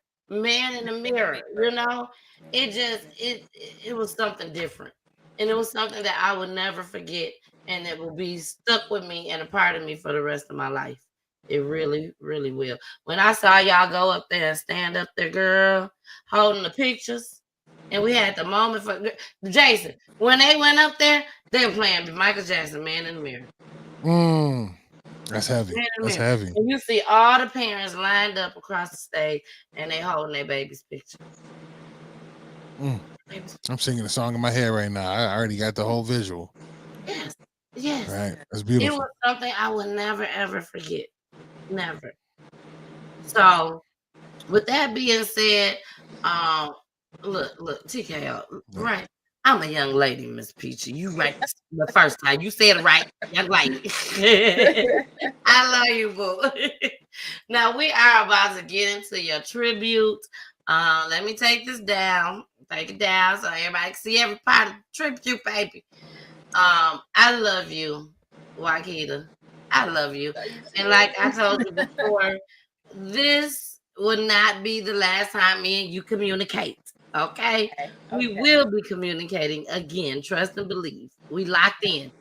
it was something different. And it was something that I would never forget, and it will be stuck with me and a part of me for the rest of my life. It really, really will. When I saw y'all go up there and stand up there, girl, holding the pictures, and we had the moment for Jason. When they went up there, they were playing Michael Jackson, Man in the Mirror. That's heavy. Man in the That's Mirror. heavy. And you see all the parents lined up across the stage, and they holding their baby's picture. I'm singing a song in my head right now. I already got the whole visual. Yes. Right. That's beautiful. It was something I would never, ever forget. Never. So, with that being said, look, TKO, right? I'm a young lady, Miss Peachy. You right the first time. You said it right, young lady. I love you, boo. Now we are about to get into your tribute. Let me take this down. Take it down so everybody can see every part of the tribute, baby. I love you, WYKETIA. I love you. And like I told you before, this will not be the last time me and you communicate. Okay? We will be communicating again. Trust and believe. We locked in.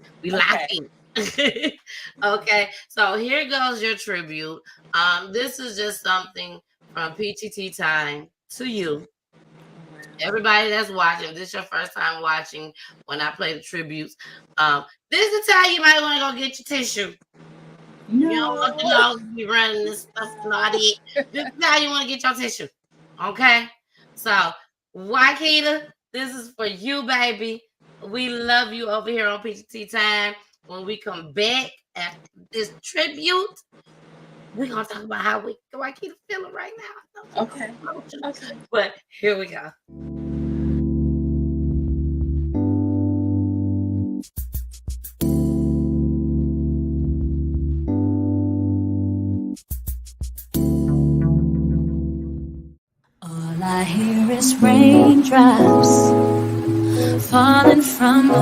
Okay. So here goes your tribute. This is just something from Peachy Time to you. Everybody that's watching, this is your first time watching when I play the tributes. This is the time you might want to go get your tissue. No. You don't want to always be running this stuff and all that. This is how you want to get your tissue. Okay? So, WYKETIA, this is for you, baby. We love you over here on Peachy Time. When we come back after this tribute, we're going to talk about how WYKETIA feeling right now. Okay. But here we go. All I hear is raindrops falling from the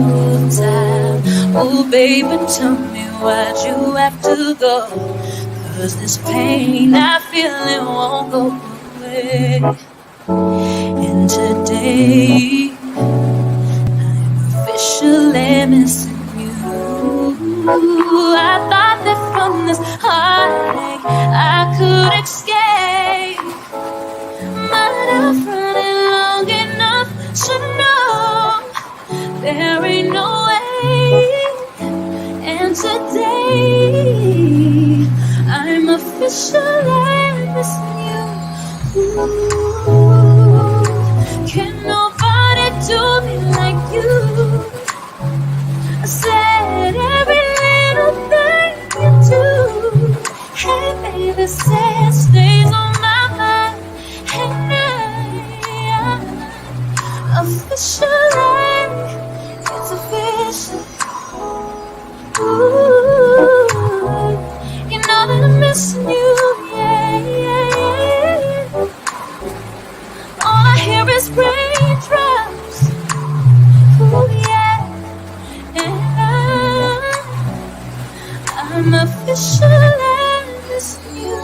rooftop. Oh, baby, tell me why'd you have to go? 'Cause this pain I feel it won't go away. And today I'm officially missing you. I thought that from this heartache I could escape. But I've run it long enough to know there ain't no way. And today I'm officially missing you. Ooh, can nobody do me like you? I said every little thing you do. Hey baby, sad stays on my mind. And I officially, it's official. Ooh, you know that I'm missing you, yeah. All I hear is raindrops, ooh, yeah. And I'm officially missing you.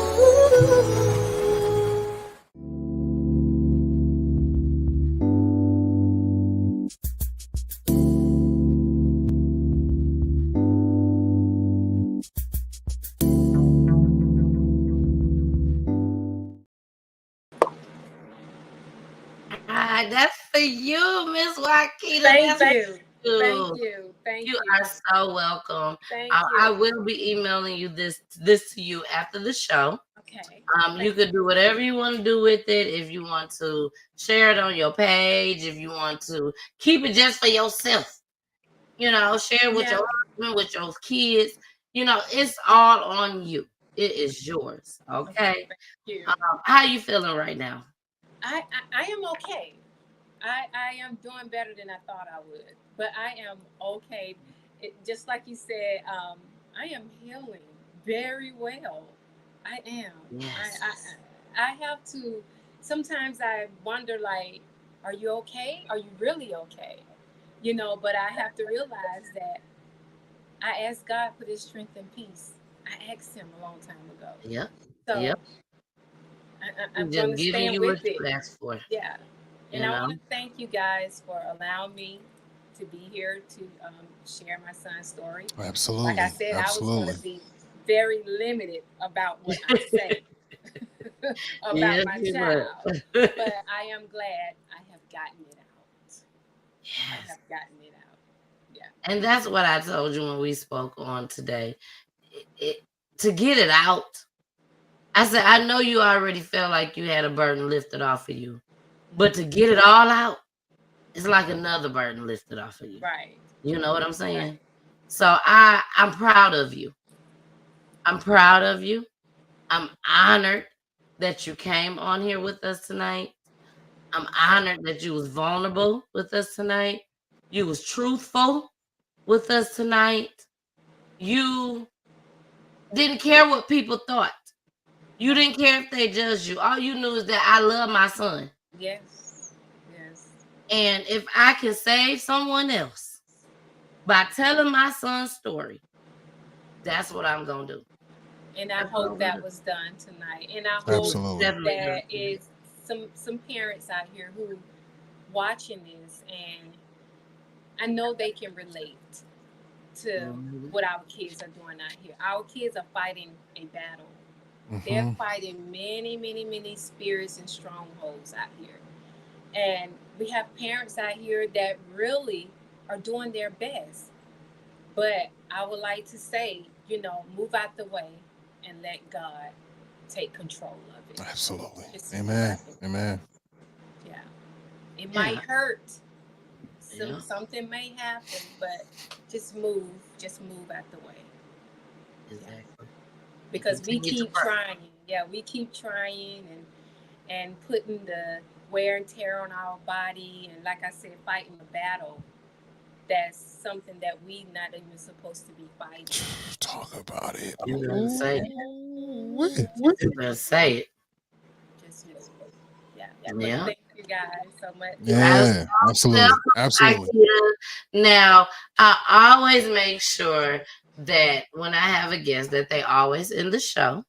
That's for you, Miss WYKETIA. Thank you. You are so welcome. Thank you. I will be emailing you this to you after the show. Okay. You could do whatever you want to do with it. If you want to share it on your page, if you want to keep it just for yourself, share it with your husband, with your kids. It's all on you. It is yours. Okay. Thank you. How you feeling right now? I am okay. I am doing better than I thought I would, but I am okay. Just like you said, I am healing very well. I am. Yes. I have to. Sometimes I wonder, like, are you okay? Are you really okay? You know, but I have to realize that I asked God for this strength and peace. I asked him a long time ago. Yep. So Yep. I'm Just going to giving stand you with what you it. asked for. Yeah. And You I know? want to thank you guys for allowing me to be here to share my son's story. Absolutely. Like I said, I was Absolutely. going to be very limited about what I say about Yes, my you child. would. But I am glad I have gotten it out. I Yes. have gotten it out. Yeah. And that's what I told you when we spoke on today. To get it out, I said, I know you already felt like you had a burden lifted off of you, but to get it all out, it's like another burden lifted off of you. Right. You know what I'm saying? Right. So I'm proud of you. I'm proud of you. I'm honored that you came on here with us tonight. I'm honored that you was vulnerable with us tonight. You was truthful with us tonight. You didn't care what people thought. You didn't care if they judged you. All you knew is that I love my son. Yes. Yes. And if I can save someone else by telling my son's story, that's what I'm going to do. And I hope that was done tonight. And I hope Absolutely. that is some parents out here who watching this, and I know they can relate to what our kids are doing out here. Our kids are fighting a battle. They're fighting many, many, many spirits and strongholds out here. And we have parents out here that really are doing their best. But I would like to say, you know, move out the way and let God take control of it. Absolutely. Just Amen. Amen. Yeah. It might hurt. Yeah. Something may happen, but just move out the way. Exactly. Because we Continue to keep pray. trying. Yeah, we keep trying and putting the wear and tear on our body, and like I said, fighting a battle that's something that we not even supposed to be fighting. Talk about it. You better say it. What? You better say it. Just yeah. But Yeah. thank you guys so much. Yeah, absolutely. Absolutely. Now, I always make sure that when I have a guest that they always end the show.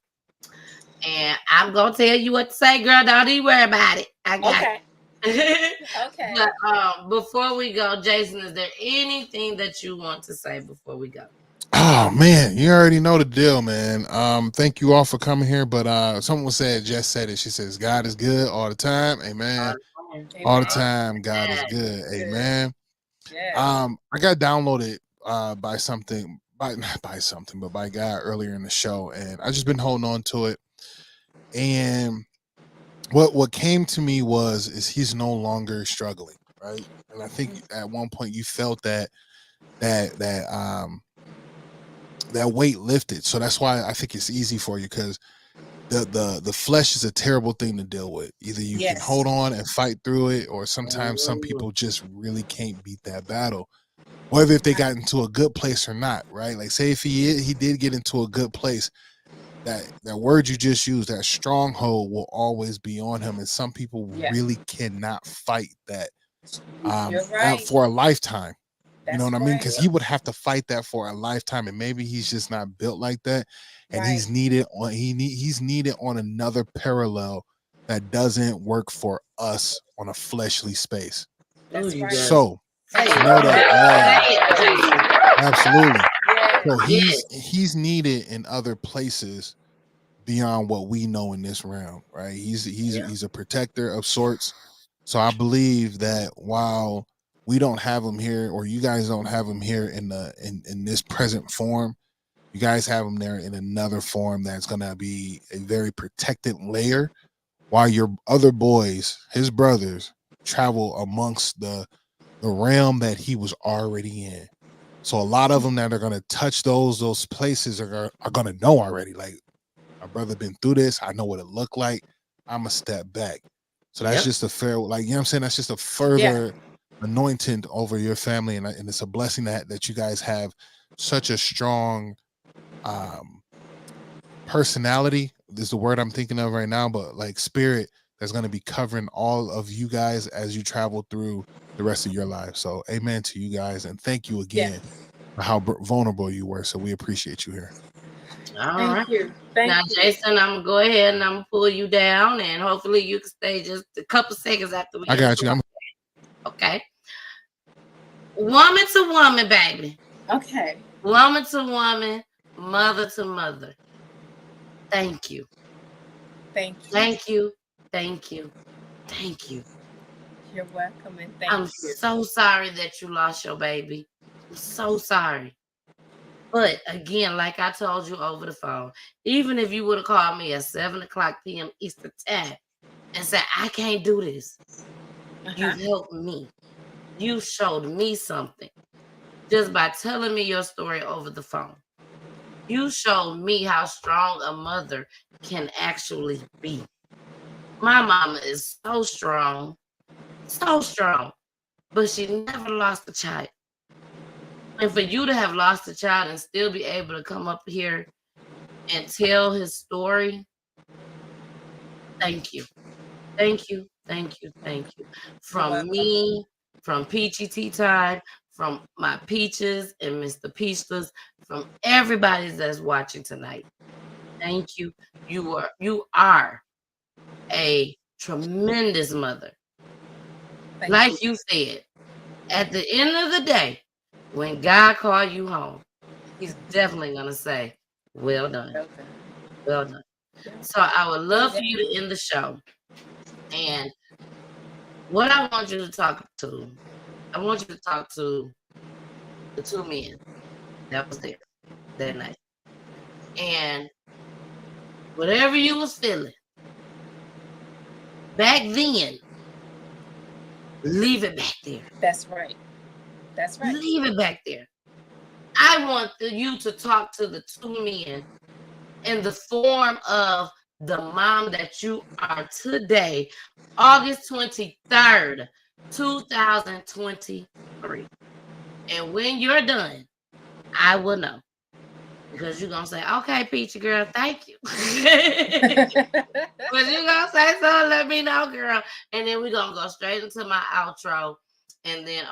And I'm gonna tell you what to say, girl. Don't even worry about it. I got it. Okay. But before we go, Jason, is there anything that you want to say before we go? Oh man, you already know the deal, man. Thank you all for coming here. But someone said, Jess said it. She says, God is good all the time. Amen. All the time, God is good. Amen. Yeah. I got downloaded by something, not by something, but by God earlier in the show, and I just been holding on to it. And what came to me is he's no longer struggling, right? And I think at one point you felt that weight lifted. So that's why I think it's easy for you, because the flesh is a terrible thing to deal with. Either you can hold on and fight through it, or sometimes some people just really can't beat that battle, whether if they got into a good place or not, right? Like, say if he did get into a good place, that word you just used, that stronghold will always be on him, and some people really cannot fight that for a lifetime. You know what I mean? Because he would have to fight that for a lifetime, and maybe he's just not built like that, and he's needed on another parallel that doesn't work for us on a fleshly space. So know that, absolutely. So he's needed in other places beyond what we know in this realm, right? He's a protector of sorts. So I believe that while we don't have him here, or you guys don't have him here in this present form, you guys have him there in another form that's gonna be a very protected layer, while your other boys, his brothers, travel amongst the realm that he was already in. So a lot of them that are gonna touch those places are gonna know already. Like, my brother been through this. I know what it looked like. I'm a step back. So that's just a fair, like, you know what I'm saying? That's just a further anointing over your family. And it's a blessing that you guys have such a strong personality is the word I'm thinking of right now, but like spirit that's going to be covering all of you guys as you travel through the rest of your lives. So amen to you guys. And thank you again for how vulnerable you were. So we appreciate you here. All right. Thank you. Thank Now, you. Jason, I'm going to go ahead and I'm going to pull you down, and hopefully you can stay just a couple seconds after we I got you. Okay. Woman to woman, baby. Okay. Woman to woman, mother to mother. Thank you. Thank you. Thank you. Thank you. Thank you. You're welcome, and thank I'm you. so sorry that you lost your baby. I'm so sorry. But again, like I told you over the phone, even if you would have called me at 7:00 p.m. Eastern time and said, I can't do this, you helped me. You showed me something just by telling me your story over the phone. You showed me how strong a mother can actually be. My mama is so strong, but she never lost a child. And for you to have lost a child and still be able to come up here and tell his story, thank you. Thank you, thank you, thank you. From me, from Peachy Tea Time, from my Peaches and Mr. Peachless, from everybody that's watching tonight. Thank you. You are a tremendous mother. Like you said, at the end of the day, when God called you home, he's definitely going to say, well done. Well done. So I would love for you to end the show. And what I want you to talk to, I want you to talk to the two men that was there that night. And whatever you was feeling back then, leave it back there. That's right. That's right. Leave it back there. I want you to talk to the two men in the form of the mom that you are today, August 23rd, 2023. And when you're done, I will know. Because you're going to say, okay, Peachy girl, thank you. But you're going to say, so let me know, girl. And then we're going to go straight into my outro. And then,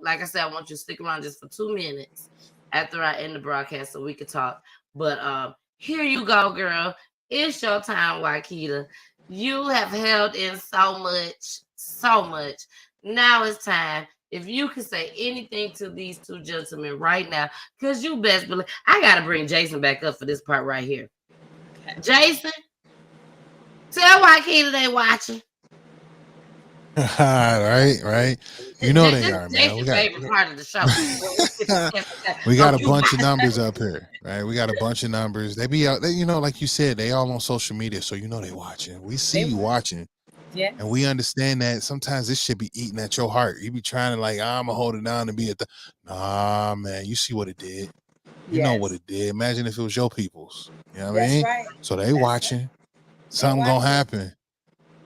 like I said, I want you to stick around just for 2 minutes after I end the broadcast so we can talk. But here you go, girl. It's your time, WYKETIA. You have held in so much. Now it's time. If you can say anything to these two gentlemen right now, because you best believe, I got to bring Jason back up for this part right here. Okay. Jason, tell WYKETIA they watching. Right. You know they are, man. We got favorite part of the show. We got a bunch of numbers up here, right? We got a bunch of numbers. They be out, like you said, they all on social media, so they watching. We see you watching. Yeah. And we understand that sometimes this should be eating at your heart. You be trying to I'm going to hold it down and be at the, nah, man, you see what it did. You know what it did. Imagine if it was your people's. You know what I mean? Right. So they watching. Something going to happen.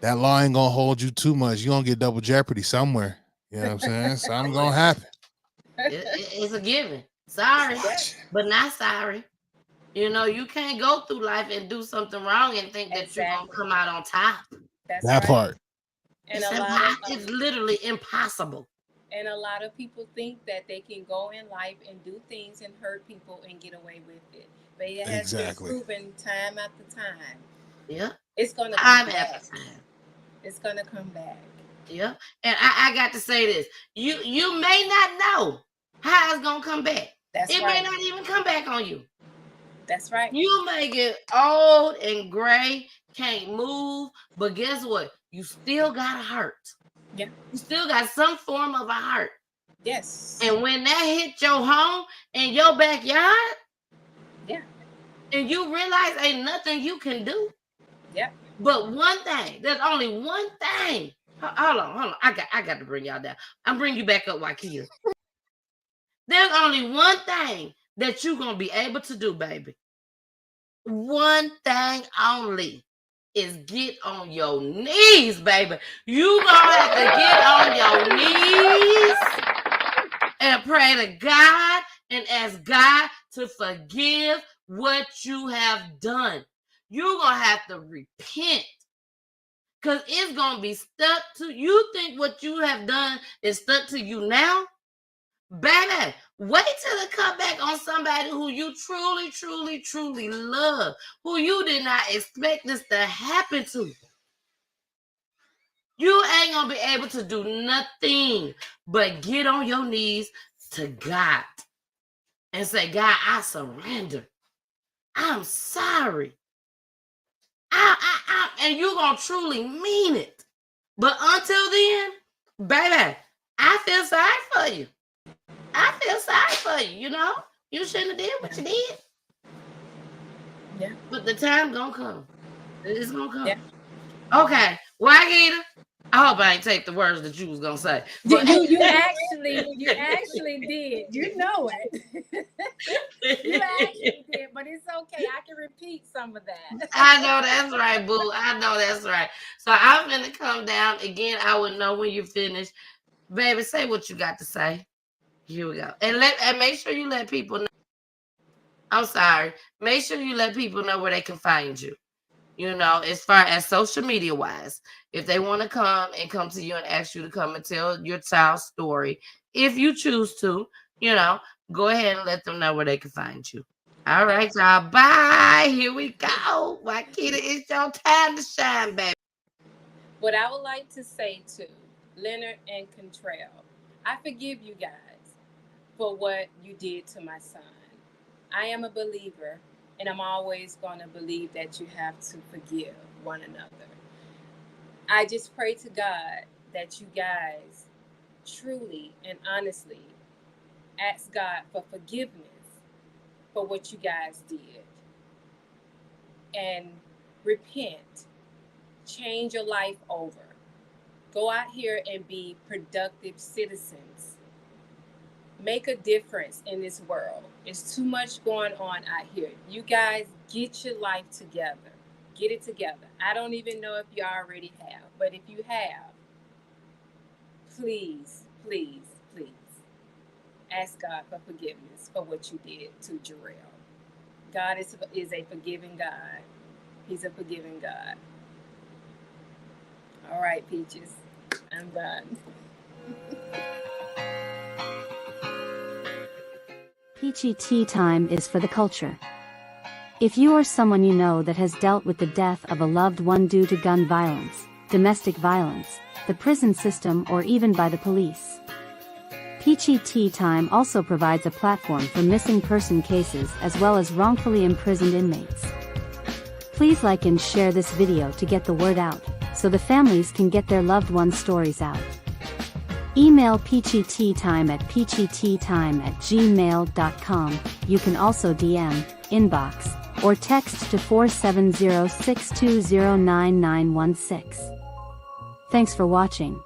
That law ain't going to hold you too much. You're going to get double jeopardy somewhere. You know what I'm saying? Something going to happen. It's a given. Sorry, but not sorry. You can't go through life and do something wrong and think that you're going to come out on top. That part. And it's literally impossible. And a lot of people think that they can go in life and do things and hurt people and get away with it. But it has been proven time after time. Yeah. It's going to come back. After time. It's going to come back. Yeah. And I got to say this. You may not know how it's going to come back. It may not even come back on you. That's right. You may get old and gray, can't move, but guess what? You still got a heart. Yeah. You still got some form of a heart. Yes. And when that hit your home in your backyard, and you realize ain't nothing you can do. Yeah. But one thing, there's only one thing. Hold on. I got to bring y'all down. I'm bringing you back up, WYKETIA. There's only one thing that you're going to be able to do, baby. One thing only is get on your knees, baby. You going to have to get on your knees and pray to God and ask God to forgive what you have done. You're going to have to repent. Because it's going to be stuck to you. Think what you have done is stuck to you now? Baby, wait till it come back on somebody who you truly, truly, truly love, who you did not expect this to happen to. You ain't going to be able to do nothing but get on your knees to God and say, God, I surrender. I'm sorry. And you're going to truly mean it. But until then, baby, I feel sorry for you. I feel sorry for you, you know? You shouldn't have did what you did. Yeah. But the time gonna come. It's gonna come. Yeah. Okay. YKETIA, I hope I ain't take the words that you was gonna say. But you actually did. You know it. You actually did, but it's okay. I can repeat some of that. I know that's right, boo. I know that's right. So I'm gonna come down again. I would know when you finish. Baby, say what you got to say. Here we go. And make sure you let people know. I'm sorry. Make sure you let people know where they can find you. You know, as far as social media wise, if they want to come to you and ask you to come and tell your child's story, if you choose to, you know, go ahead and let them know where they can find you. All right, y'all. Bye. Here we go. YKETIA, it's your time to shine, baby. What I would like to say to Leonard and Contrell, I forgive you guys for what you did to my son. I am a believer, and I'm always going to believe that you have to forgive one another. I just pray to God that you guys truly and honestly ask God for forgiveness for what you guys did. And repent. Change your life over. Go out here and be productive citizens. Make a difference in this world. It's too much going on out here. You guys get your life together. Get it together. I don't even know if you already have, but if you have, please, please, please ask God for forgiveness for what you did to Jarell. God is a forgiving God. He's a forgiving God. All right, Peaches, I'm done. Peachy Tea Time is for the culture. If you or someone you know that has dealt with the death of a loved one due to gun violence, domestic violence, the prison system, or even by the police, Peachy Tea Time also provides a platform for missing person cases as well as wrongfully imprisoned inmates. Please like and share this video to get the word out, so the families can get their loved ones' stories out. Email peachyteatime at peachyteatime@gmail.com. You can also DM, inbox, or text to 470-620-9916. Thanks for watching.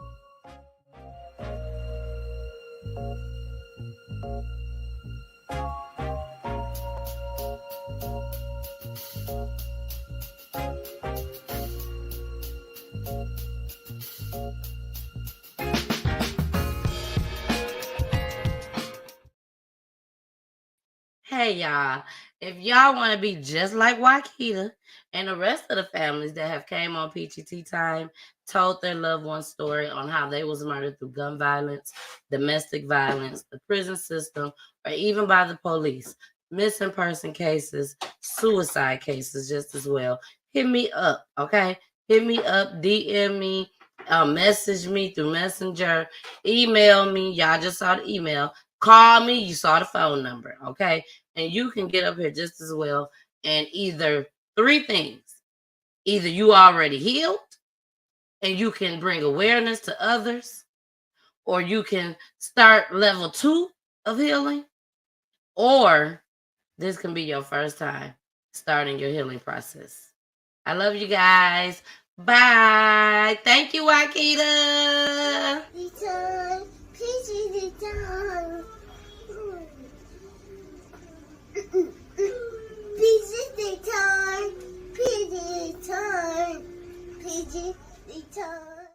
Hey y'all, if y'all want to be just like YKETIA and the rest of the families that have came on Peachy Tea Time, told their loved one's story on how they was murdered through gun violence, domestic violence, the prison system, or even by the police, missing person cases, suicide cases just as well, hit me up, okay? Hit me up, DM me, message me through Messenger, email me. Y'all just saw the email. Call me, you saw the phone number, okay? And you can get up here just as well. And either three things. Either you already healed and you can bring awareness to others, or you can start level 2 of healing, or this can be your first time starting your healing process. I love you guys. Bye. Thank you, YKETIA. Return, Peachy return. Peachy return, Peachy return, Peachy return.